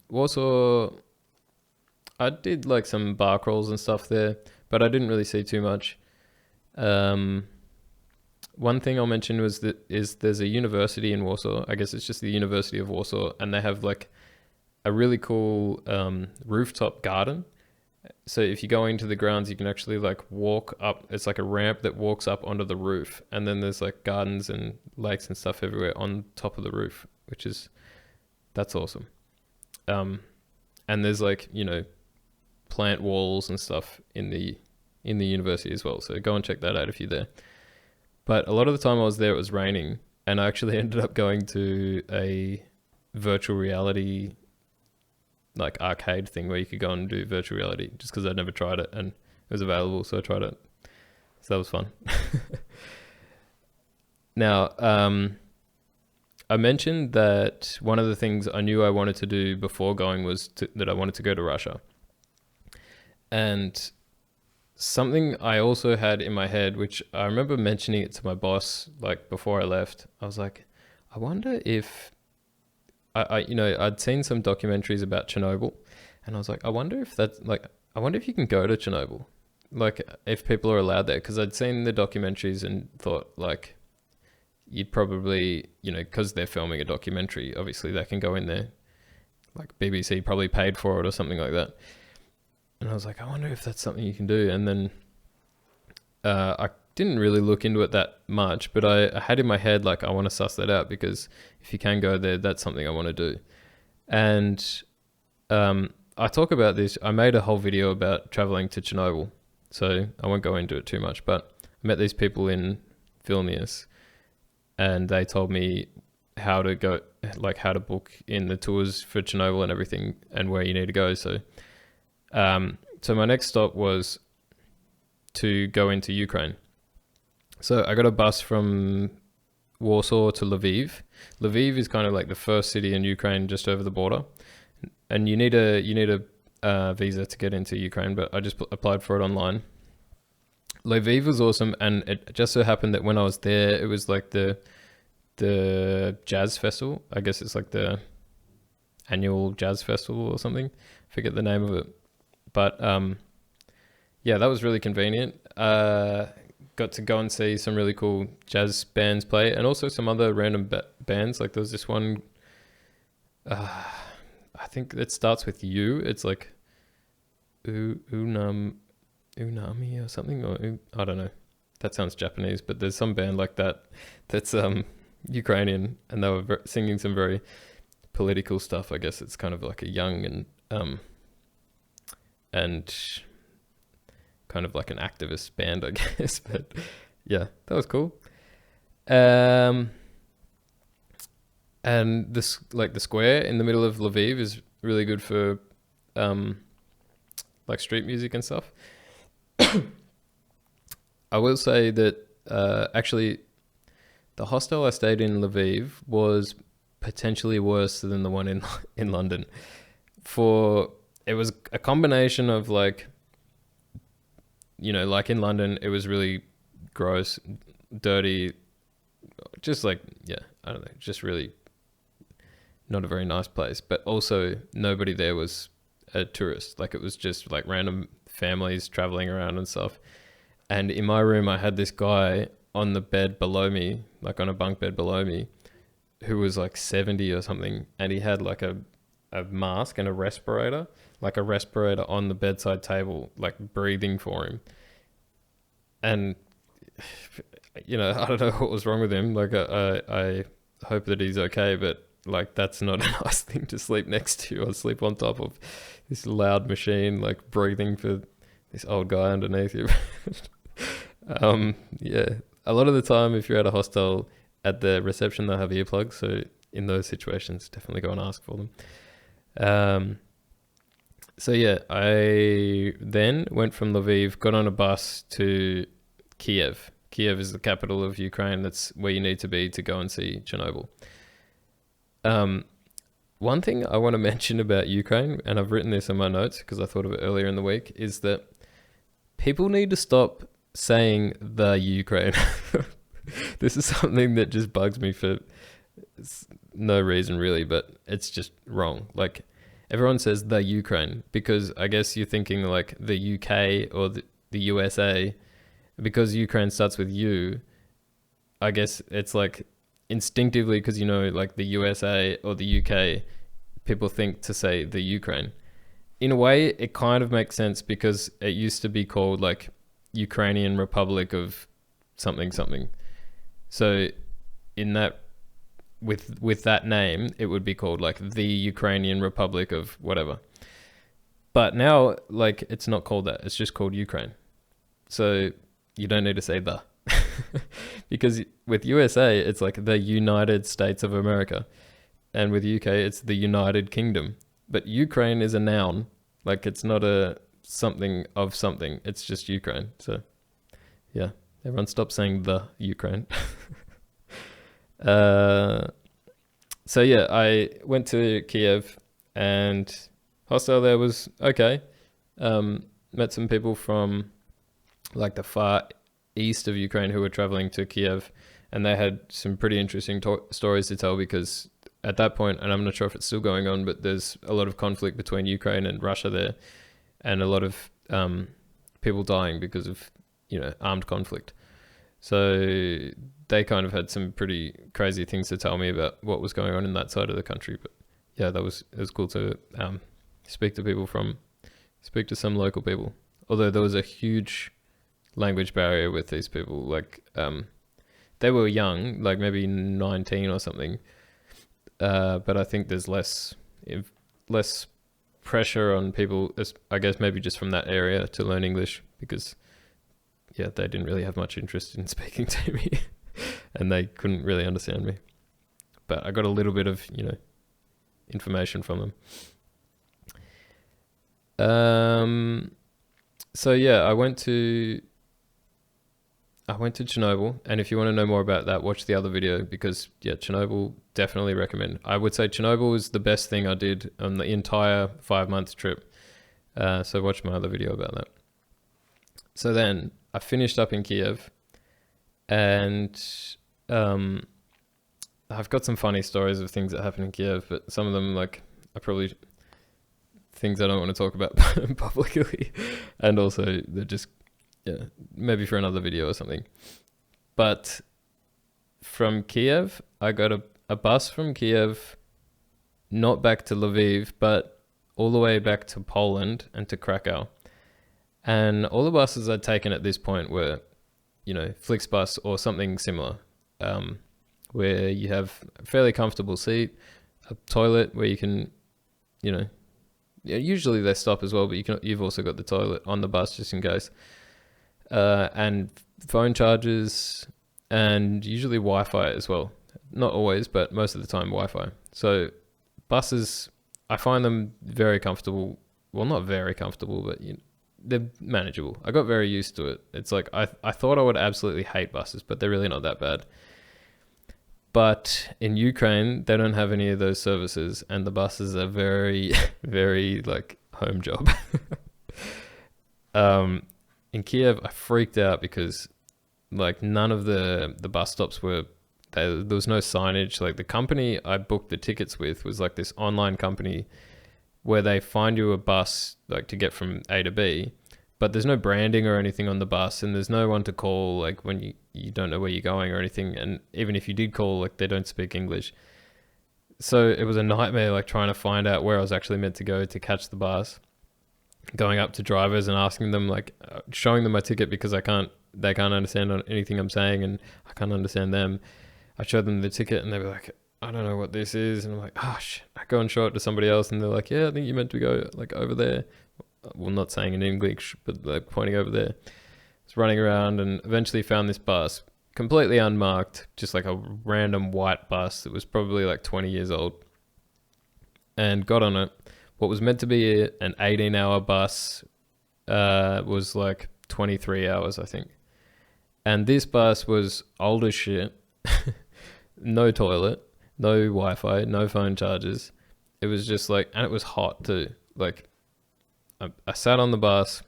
Warsaw. I did like some bar crawls and stuff there, but I didn't really see too much. One thing I'll mention was there's a university in Warsaw. I guess it's just the University of Warsaw, and they have like a really cool rooftop garden. So if you go into the grounds, you can actually like walk up. It's like a ramp that walks up onto the roof, and then there's like gardens and lakes and stuff everywhere on top of the roof, that's awesome. And there's like, plant walls and stuff in the university as well. So go and check that out if you're there. But a lot of the time I was there, it was raining, and I actually ended up going to a virtual reality like arcade thing where you could go and do virtual reality, just because I'd never tried it and it was available, so I tried it. So that was fun. Now, I mentioned that one of the things I knew I wanted to do before going was that I wanted to go to Russia. And something I also had in my head, which I remember mentioning it to my boss, like before I left, I was like, I wonder if I'd seen some documentaries about Chernobyl, and I was like, I wonder if you can go to Chernobyl, like if people are allowed there. Cause I'd seen the documentaries and thought like, you'd probably, cause they're filming a documentary, obviously they can go in there, like BBC probably paid for it or something like that. And I was like, I wonder if that's something you can do. And then I didn't really look into it that much, but I had in my head, like, I want to suss that out, because if you can go there, that's something I want to do. And I talk about this. I made a whole video about traveling to Chernobyl, so I won't go into it too much, but I met these people in Vilnius, and they told me how to go, like how to book in the tours for Chernobyl and everything, and where you need to go. So my next stop was to go into Ukraine. So I got a bus from Warsaw to Lviv. Lviv is kind of like the first city in Ukraine, just over the border, and you need a visa to get into Ukraine. But I just applied for it online. Lviv was awesome, and it just so happened that when I was there, it was like the jazz festival. I guess it's like the annual jazz festival or something. Forget the name of it. But yeah, that was really convenient. Got to go and see some really cool jazz bands play, and also some other random bands. Like there was this one, I think it starts with U. It's like Unami or something, or I don't know. That sounds Japanese, but there's some band like that that's Ukrainian, and they were singing some very political stuff. I guess it's kind of like a young and kind of like an activist band, I guess. But yeah, that was cool. And this, like the square in the middle of Lviv, is really good for like street music and stuff. I will say that actually the hostel I stayed in Lviv was potentially worse than the one in London. It was a combination of like, like in London, it was really gross, dirty, just like, yeah, I don't know, just really not a very nice place. But also nobody there was a tourist. Like it was just like random families traveling around and stuff. And in my room, I had this guy on the bed below me, like on a bunk bed below me, who was like 70 or something. And he had like a mask and a respirator on the bedside table, like breathing for him. And, I don't know what was wrong with him. Like I hope that he's okay, but like, that's not a nice thing to sleep next to or sleep on top of this loud machine, like breathing for this old guy underneath you. Yeah, a lot of the time, if you're at a hostel, at the reception, they'll have earplugs. So in those situations, definitely go and ask for them. So yeah, I then went from Lviv, got on a bus to Kiev. Kiev is the capital of Ukraine. That's where you need to be to go and see Chernobyl. Um, One thing I want to mention about Ukraine, and I've written this in my notes because I thought of it earlier in the week, is that people need to stop saying the Ukraine. This is something that just bugs me for no reason really, but it's just wrong. Like everyone says the Ukraine because I guess you're thinking like the UK or the USA. Because Ukraine starts with U, I guess it's like instinctively because like the USA or the UK, people think to say the Ukraine. In a way, it kind of makes sense because it used to be called like Ukrainian Republic of something something. So in that with that name, it would be called like the Ukrainian Republic of whatever. But now like it's not called that. It's just called Ukraine. So you don't need to say the. Because with USA, it's like the United States of America. And with UK, it's the United Kingdom. But Ukraine is a noun. Like it's not a something of something. It's just Ukraine. So yeah, everyone stop saying the Ukraine. So yeah, I went to Kiev and hostel there was okay. Met some people from like the far east of Ukraine who were traveling to Kiev, and they had some pretty interesting stories to tell because at that point, and I'm not sure if it's still going on, but there's a lot of conflict between Ukraine and Russia there, and a lot of people dying because of armed conflict. So they kind of had some pretty crazy things to tell me about what was going on in that side of the country. But yeah, it was cool to speak to some local people. Although there was a huge language barrier with these people. Like they were young, like maybe 19 or something. But I think there's less pressure on people, I guess maybe just from that area, to learn English because yeah, they didn't really have much interest in speaking to me and they couldn't really understand me. But I got a little bit of, information from them. So yeah, I went to Chernobyl, and if you want to know more about that, watch the other video because yeah, Chernobyl, definitely recommend. I would say Chernobyl is the best thing I did on the entire 5-month trip. So watch my other video about that. So then I finished up in Kiev, and I've got some funny stories of things that happened in Kiev, but some of them like are probably things I don't want to talk about publicly, and also they're just maybe for another video or something. But from Kiev, I got a bus from Kiev, not back to Lviv, but all the way back to Poland and to Krakow. And all the buses I'd taken at this point were, Flixbus or something similar, where you have a fairly comfortable seat, a toilet where you can, usually they stop as well, but you've also got the toilet on the bus just in case, and phone chargers, and usually Wi-Fi as well. Not always, but most of the time Wi-Fi. So buses, I find them very comfortable. Well, not very comfortable, but they're manageable. I got very used to it. It's like I thought I would absolutely hate buses, but they're really not that bad. But in Ukraine, they don't have any of those services, and the buses are very, very like home job. In Kiev, I freaked out because like none of the bus stops were, there was no signage. Like the company I booked the tickets with was like this online company where they find you a bus like to get from A to B, but there's no branding or anything on the bus, and there's no one to call like when you don't know where you're going or anything. And even if you did call, like they don't speak English. So it was a nightmare, like trying to find out where I was actually meant to go to catch the bus, going up to drivers and asking them, like showing them my ticket because they can't understand anything I'm saying and I can't understand them. I showed them the ticket and they were like, I don't know what this is. And I'm like, oh shit. I go and show it to somebody else and they're like, yeah, I think you're meant to go like over there. Well, not saying in English, but like pointing over there. I was running around and eventually found this bus, completely unmarked, just like a random white bus that was probably like 20 years old, and got on it. What was meant to be an 18-hour bus was like 23 hours, I think. And this bus was old as shit, no toilet, no Wi-Fi, no phone chargers. It was just like, and it was hot too. Like, I sat on the bus.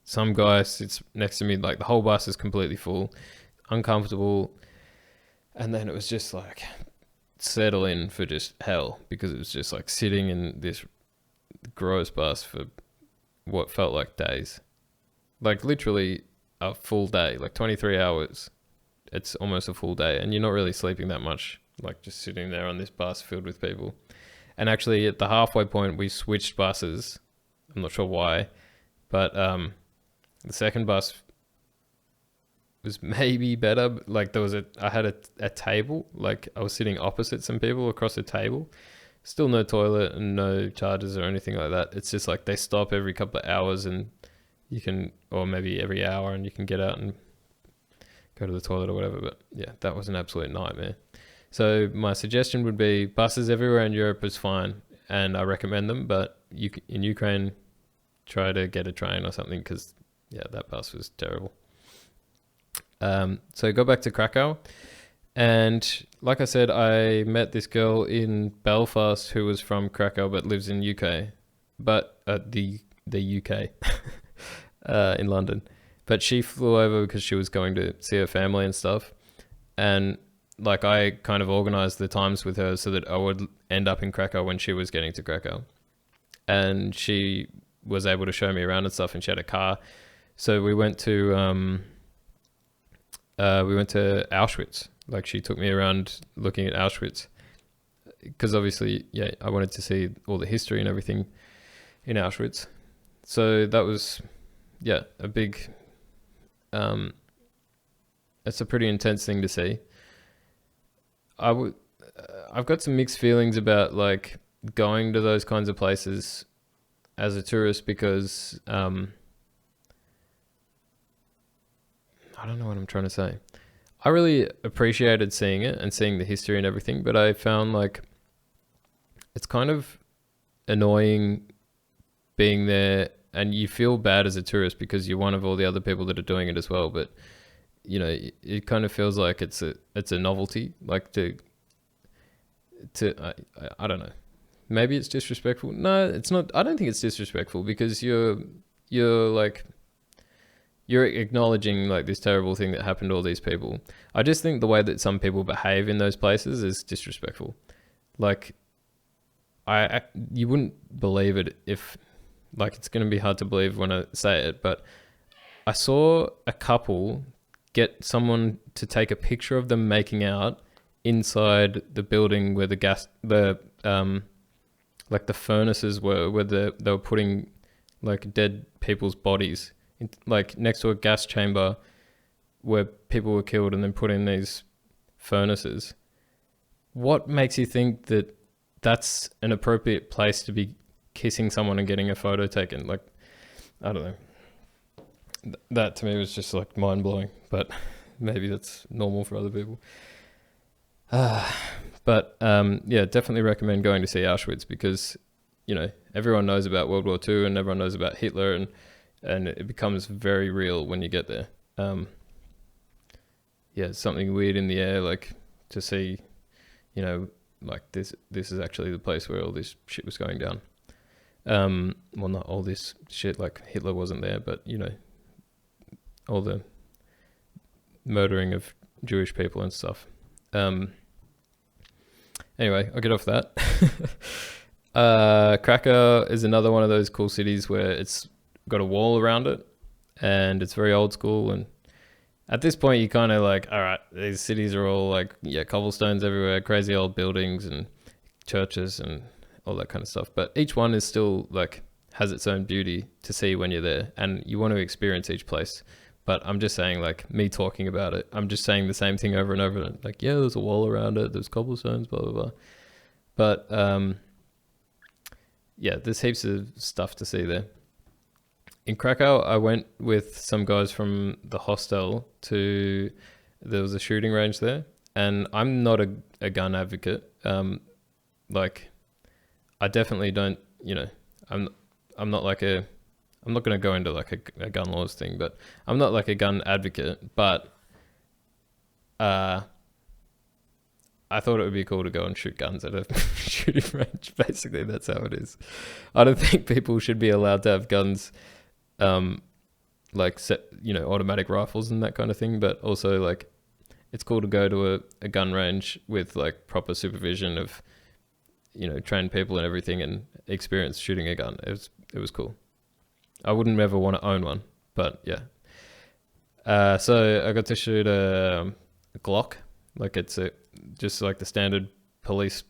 Some guy sits next to me. Like, the whole bus is completely full, uncomfortable. And then it was just like, settle in for just hell, because it was just like sitting in this gross bus for what felt like days. Like, literally a full day, like 23 hours. It's almost a full day, and you're not really sleeping that much, like just sitting there on this bus filled with people. And actually, at the halfway point, we switched buses. I'm not sure why, but the second bus was maybe better. Like, I had a table. Like, I was sitting opposite some people across a table. Still no toilet and no chargers or anything like that. It's just like they stop every couple of hours, and you can, or maybe every hour, and you can get out and go to the toilet or whatever. But yeah, that was an absolute nightmare. So my suggestion would be, buses everywhere in Europe is fine, and I recommend them. But in Ukraine, try to get a train or something, because yeah, that bus was terrible. So go back to Krakow, and like I said, I met this girl in Belfast who was from Krakow but lives in UK, but the UK in London. But she flew over because she was going to see her family and stuff. And like, I kind of organized the times with her so that I would end up in Krakow when she was getting to Krakow. And she was able to show me around and stuff, and she had a car. So we went to Auschwitz. Like, she took me around looking at Auschwitz, because obviously, yeah, I wanted to see all the history and everything in Auschwitz. So that was, yeah, a big, it's a pretty intense thing to see. I've got some mixed feelings about like going to those kinds of places as a tourist, because I don't know what I'm trying to say. I really appreciated seeing it and seeing the history and everything, but I found like it's kind of annoying being there, and you feel bad as a tourist because you're one of all the other people that are doing it as well. But you know, it kind of feels like it's a novelty, like I don't know. Maybe it's disrespectful. No, it's not. I don't think it's disrespectful, because you're like, you're acknowledging like this terrible thing that happened to all these people. I just think the way that some people behave in those places is disrespectful. Like, you wouldn't believe it if, like, it's going to be hard to believe when I say it, but I saw a couple get someone to take a picture of them making out inside the building where like the furnaces were, where they were putting like dead people's bodies, like next to a gas chamber where people were killed, and then put in these furnaces. What makes you think that that's an appropriate place to be kissing someone and getting a photo taken? Like, I don't know. That to me was just like mind blowing, but maybe that's normal for other people. But yeah, definitely recommend going to see Auschwitz, because you know, everyone knows about World War II and everyone knows about Hitler, and it becomes very real when you get there. Yeah, something weird in the air, like to see, you know, like this is actually the place where all this shit was going down. Well, not all this shit, like Hitler wasn't there, but you know, all the murdering of Jewish people and stuff. Anyway, I'll get off that. Krakow is another one of those cool cities where it's got a wall around it, and it's very old school. And at this point, you kind of like, all right, these cities are all like, yeah, cobblestones everywhere, crazy old buildings and churches and all that kind of stuff. But each one is still like, has its own beauty to see when you're there, and you want to experience each place. But I'm just saying, like, me talking about it, I'm just saying the same thing over and over. Like, yeah, there's a wall around it, there's cobblestones, blah, blah, blah. But, yeah, there's heaps of stuff to see there. In Krakow, I went with some guys from the hostel there was a shooting range there. And I'm not a gun advocate. Like, I definitely don't, you know, I'm not like I'm not going to go into like a gun laws thing, but I'm not like a gun advocate, but I thought it would be cool to go and shoot guns at a shooting range. Basically, that's how it is. I don't think people should be allowed to have guns, like automatic rifles and that kind of thing. But also, like, it's cool to go to a gun range with like proper supervision of, trained people and everything, and experience shooting a gun. It was cool. I wouldn't ever want to own one, but yeah. So I got to shoot a Glock, like it's just like the standard police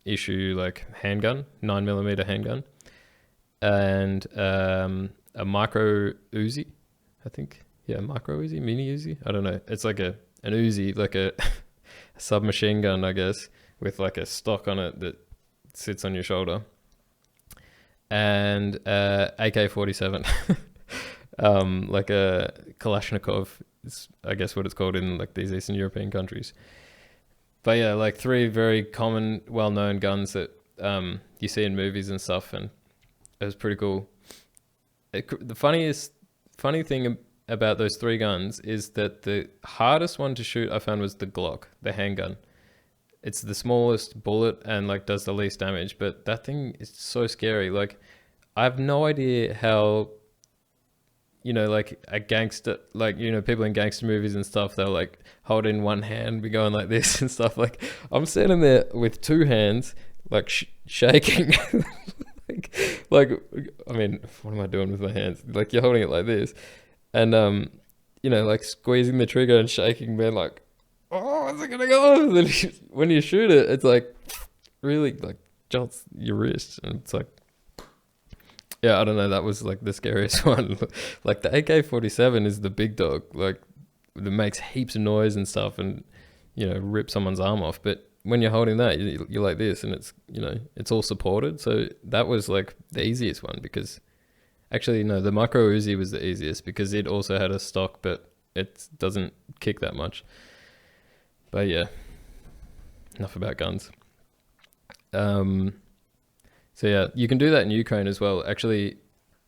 issue like handgun, 9mm handgun, and a micro Uzi, I think. Yeah, micro Uzi, mini Uzi. I don't know. It's like an Uzi, like a submachine gun, I guess, with like a stock on it that sits on your shoulder, and AK-47. Like a Kalashnikov is, I guess, what it's called in like these Eastern European countries. But yeah, like 3 very common, well-known guns that you see in movies and stuff, and it was pretty cool. The funny thing about those 3 guns is that the hardest one to shoot I found was the Glock, the handgun. It's the smallest bullet and like does the least damage, but that thing is so scary. Like, I have no idea how, like a gangster, like, people in gangster movies and stuff, they'll like hold in one hand, be going like this and stuff. Like, I'm standing there with 2 hands, like shaking. like, I mean, what am I doing with my hands? Like, you're holding it like this, and like squeezing the trigger and shaking, man, like, oh, what's it gonna go? And then when you shoot it, it's like really like jolts your wrist, and it's like, yeah, I don't know. That was like the scariest one. Like the AK-47 is the big dog, like that makes heaps of noise and stuff, and rip someone's arm off. But when you're holding that, you're like this, and it's it's all supported. So that was like the easiest one, because actually no, the micro Uzi was the easiest because it also had a stock, but it doesn't kick that much. But yeah, enough about guns. So yeah, you can do that in Ukraine as well. Actually,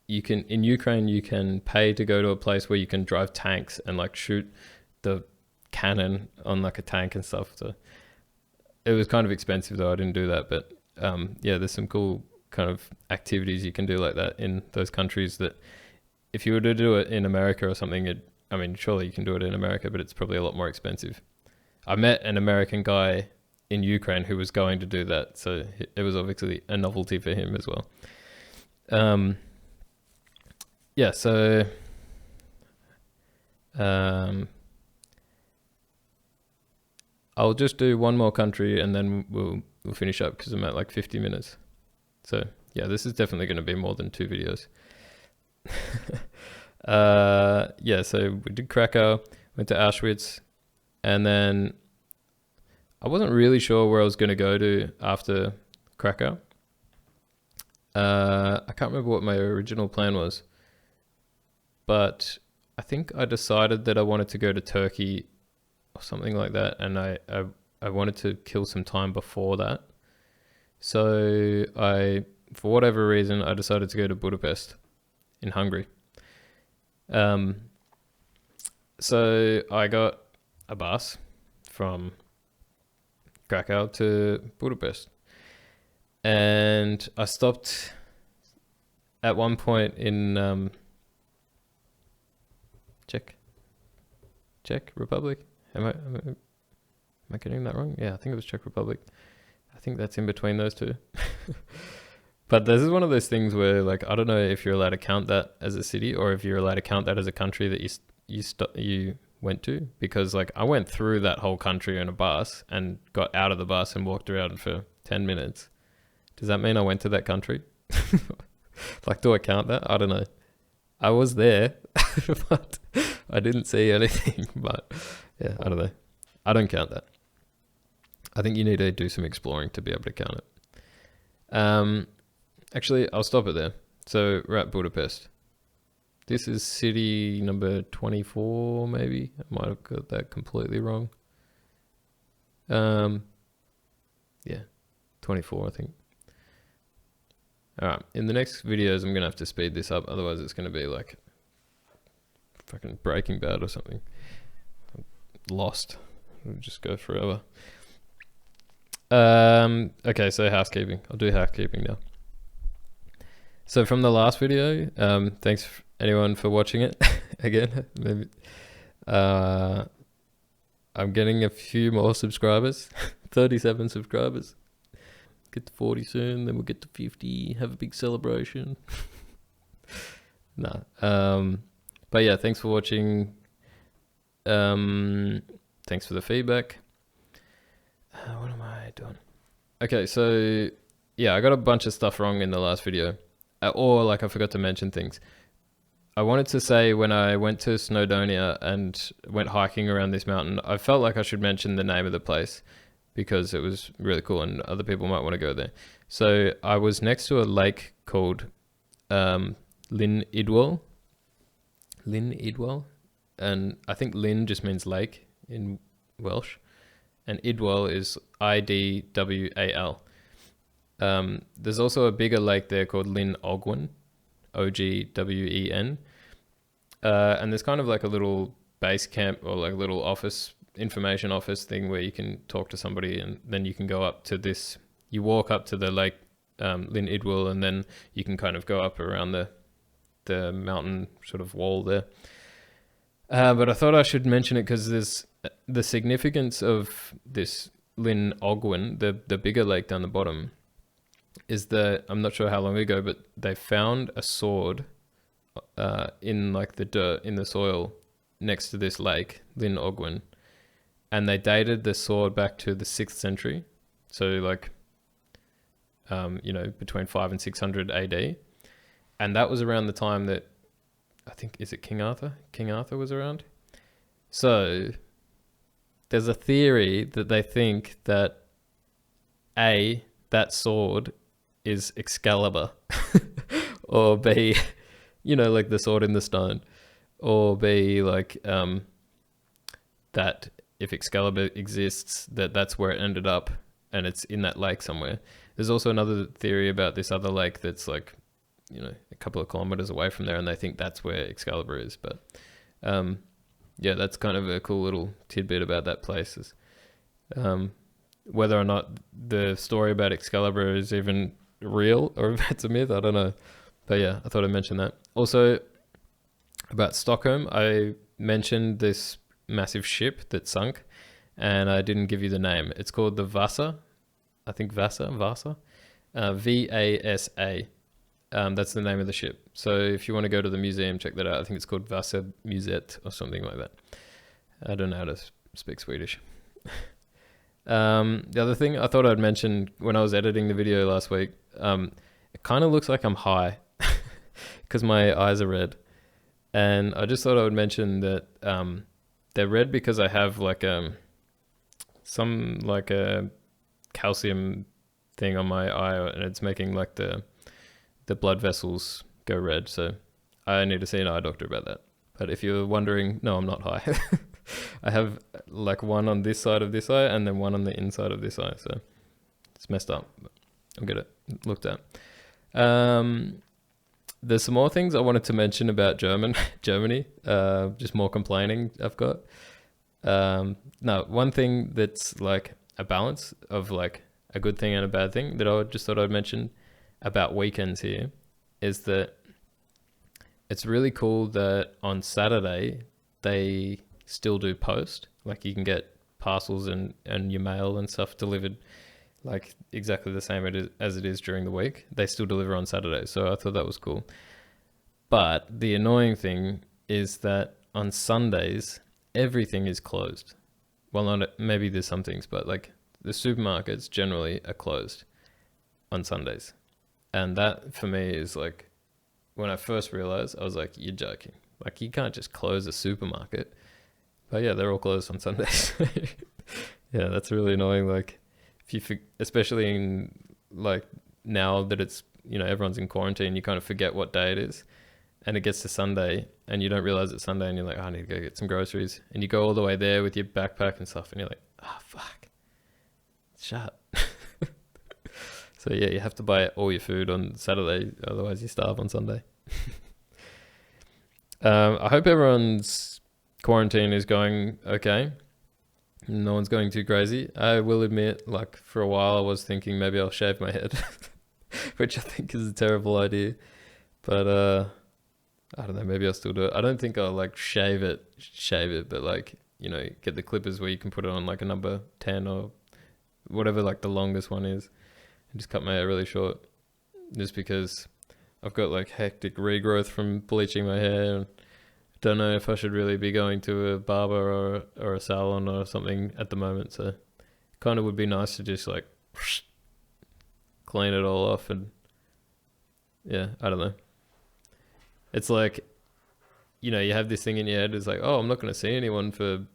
in Ukraine you can pay to go to a place where you can drive tanks and like shoot the cannon on like a tank and stuff. So it was kind of expensive though. I didn't do that, but yeah, there's some cool kind of activities you can do like that in those countries that if you were to do it in America or something, I mean, surely you can do it in America, but it's probably a lot more expensive. I met an American guy in Ukraine who was going to do that, so it was obviously a novelty for him as well. Yeah, so I'll just do one more country and then we'll finish up because I'm at like 50 minutes. So yeah, this is definitely going to be more than 2 videos. Yeah, so we did Krakow, went to Auschwitz, and then I wasn't really sure where I was going to go to after Krakow. I can't remember what my original plan was, but I think I decided that I wanted to go to Turkey or something like that, and I wanted to kill some time before that. So for whatever reason, I decided to go to Budapest in Hungary. So I got a bus from Krakow to Budapest, and I stopped at one point in Czech Republic. Am I getting that wrong? Yeah, I think it was Czech Republic. I think that's in between those 2. But this is one of those things where, like, I don't know if you're allowed to count that as a city or if you're allowed to count that as a country that you went to, because like I went through that whole country in a bus and got out of the bus and walked around for 10 minutes. Does that mean I went to that country? Like, do I count that? I don't know. I was there, but I didn't see anything. But yeah, I don't know. I don't count that. I think you need to do some exploring to be able to count it. Actually, I'll stop it there. So we're at Budapest. This is city number 24, maybe. I might have got that completely wrong. Yeah, 24, I think. All right, in the next videos, I'm going to have to speed this up. Otherwise, it's going to be like fucking Breaking Bad or something. Lost. It'll just go forever. Okay, so housekeeping. I'll do housekeeping now. So from the last video, thanks anyone for watching it again. Maybe I'm getting a few more subscribers, 37 subscribers. Get to 40 soon, then we'll get to 50. Have a big celebration. Nah. But yeah, thanks for watching. Thanks for the feedback. What am I doing? Okay, so yeah, I got a bunch of stuff wrong in the last video. Or like I forgot to mention things. I wanted to say when I went to Snowdonia and went hiking around this mountain, I felt like I should mention the name of the place because it was really cool and other people might want to go there. So I was next to a lake called Lyn Idwal. Lyn Idwal. And I think Lyn just means lake in Welsh. And Idwal is Idwal. There's also a bigger lake there called Llyn Ogwen, Ogwen. And there's kind of like a little base camp or like a little office, information office thing where you can talk to somebody and then you can go up to this, you walk up to the lake, Lyn Idwal, and then you can kind of go up around the mountain sort of wall there. But I thought I should mention it because there's the significance of this Llyn Ogwen, the bigger lake down the bottom, is that I'm not sure how long ago, but they found a sword in like the dirt, in the soil next to this lake, Llyn Ogwen, and they dated the sword back to the 6th century. So like, between 500 and 600 AD. And that was around the time that, I think, is it King Arthur? King Arthur was around. So there's a theory that they think that A, that sword is Excalibur, or B, like the sword in the stone, or B, like that if Excalibur exists, that's where it ended up and it's in that lake somewhere. There's also another theory about this other lake that's like, a couple of kilometers away from there, and they think that's where Excalibur is. But yeah, that's kind of a cool little tidbit about that place. Is whether or not the story about Excalibur is even real or if it's a myth, I don't know. But yeah, I thought I'd mention that. Also, about Stockholm, I mentioned this massive ship that sunk, and I didn't give you the name. It's called the Vasa. I think Vasa. Vasa. That's the name of the ship. So if you want to go to the museum, check that out. I think it's called Vasa Museet or something like that. I don't know how to speak Swedish. The other thing I thought I'd mention when I was editing the video last week, it kind of looks like I'm high because my eyes are red. And I just thought I would mention that they're red because I have like some like a calcium thing on my eye, and it's making like the blood vessels go red. So I need to see an eye doctor about that. But if you're wondering, no, I'm not high. I have like one on this side of this eye and then one on the inside of this eye. So it's messed up. I'll get it looked at. There's some more things I wanted to mention about Germany. Just more complaining I've got. No, one thing that's like a balance of like a good thing and a bad thing that I just thought I'd mention about weekends here is that it's really cool that on Saturday they still do post. Like you can get parcels and your mail and stuff delivered like exactly the same as it is during the week. They still deliver on Saturday. So I thought that was cool. But the annoying thing is that on Sundays, everything is closed. Well, not maybe there's some things, but like the supermarkets generally are closed on Sundays. And that for me is like, when I first realized, I was like, you're joking. Like you can't just close a supermarket. But yeah, they're all closed on Sundays. Yeah, that's really annoying. Like if you, especially in like now that it's, everyone's in quarantine, you kind of forget what day it is. And it gets to Sunday and you don't realize it's Sunday and you're like, I need to go get some groceries. And you go all the way there with your backpack and stuff and you're like, fuck, shut. So yeah, you have to buy all your food on Saturday, otherwise you starve on Sunday. I hope everyone's quarantine is going okay. No one's going too crazy. I will admit, like for a while, I was thinking maybe I'll shave my head, which I think is a terrible idea. But I don't know. Maybe I'll still do it. I don't think I'll like shave it, but like get the clippers where you can put it on like a number 10 or whatever like the longest one is, and just cut my hair really short. Just because I've got like hectic regrowth from bleaching my hair. And don't know if I should really be going to a barber or a salon or something at the moment. So kind of would be nice to just like clean it all off. And yeah, I don't know. It's like, you have this thing in your head. It's like, oh, I'm not going to see anyone for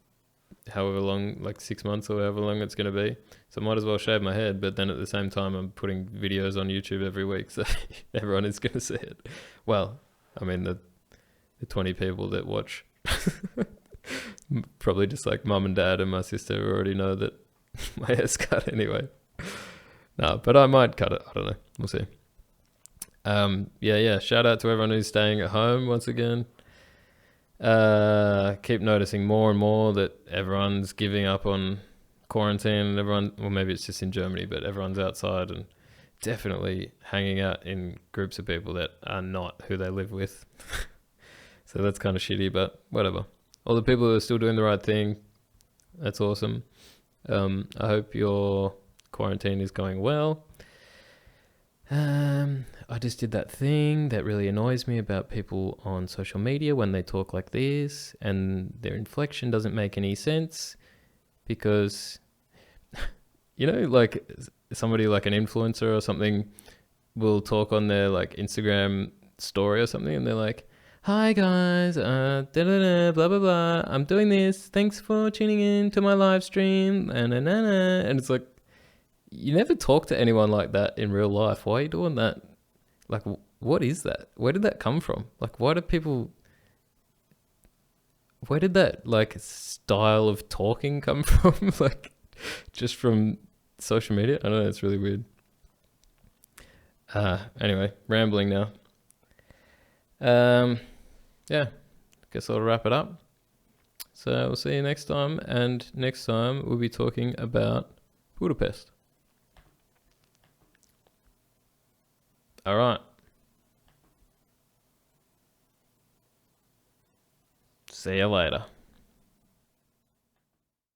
however long, like 6 months or however long it's going to be. So I might as well shave my head. But then at the same time, I'm putting videos on YouTube every week. So everyone is going to see it. Well, I mean, the 20 people that watch, probably just like mum and dad and my sister already know that my hair's cut anyway. No, but I might cut it. I don't know. We'll see. Yeah. Shout out to everyone who's staying at home once again. Keep noticing more and more that everyone's giving up on quarantine, and well, maybe it's just in Germany, but everyone's outside and definitely hanging out in groups of people that are not who they live with. So that's kind of shitty, but whatever. All the people who are still doing the right thing, that's awesome. I hope your quarantine is going well. I just did that thing that really annoys me about people on social media when they talk like this and their inflection doesn't make any sense, because, like somebody like an influencer or something will talk on their like Instagram story or something, and they're like, hi guys, blah blah blah, I'm doing this, thanks for tuning in to my live stream, and it's like, you never talk to anyone like that in real life. Why are you doing that? Like, what is that? Where did that come from? Like, where did that like style of talking come from? Like, just from social media? I don't know, it's really weird. Anyway, rambling now. Yeah, guess I'll wrap it up. So we'll see you next time, and next time we'll be talking about Budapest. All right. See you later.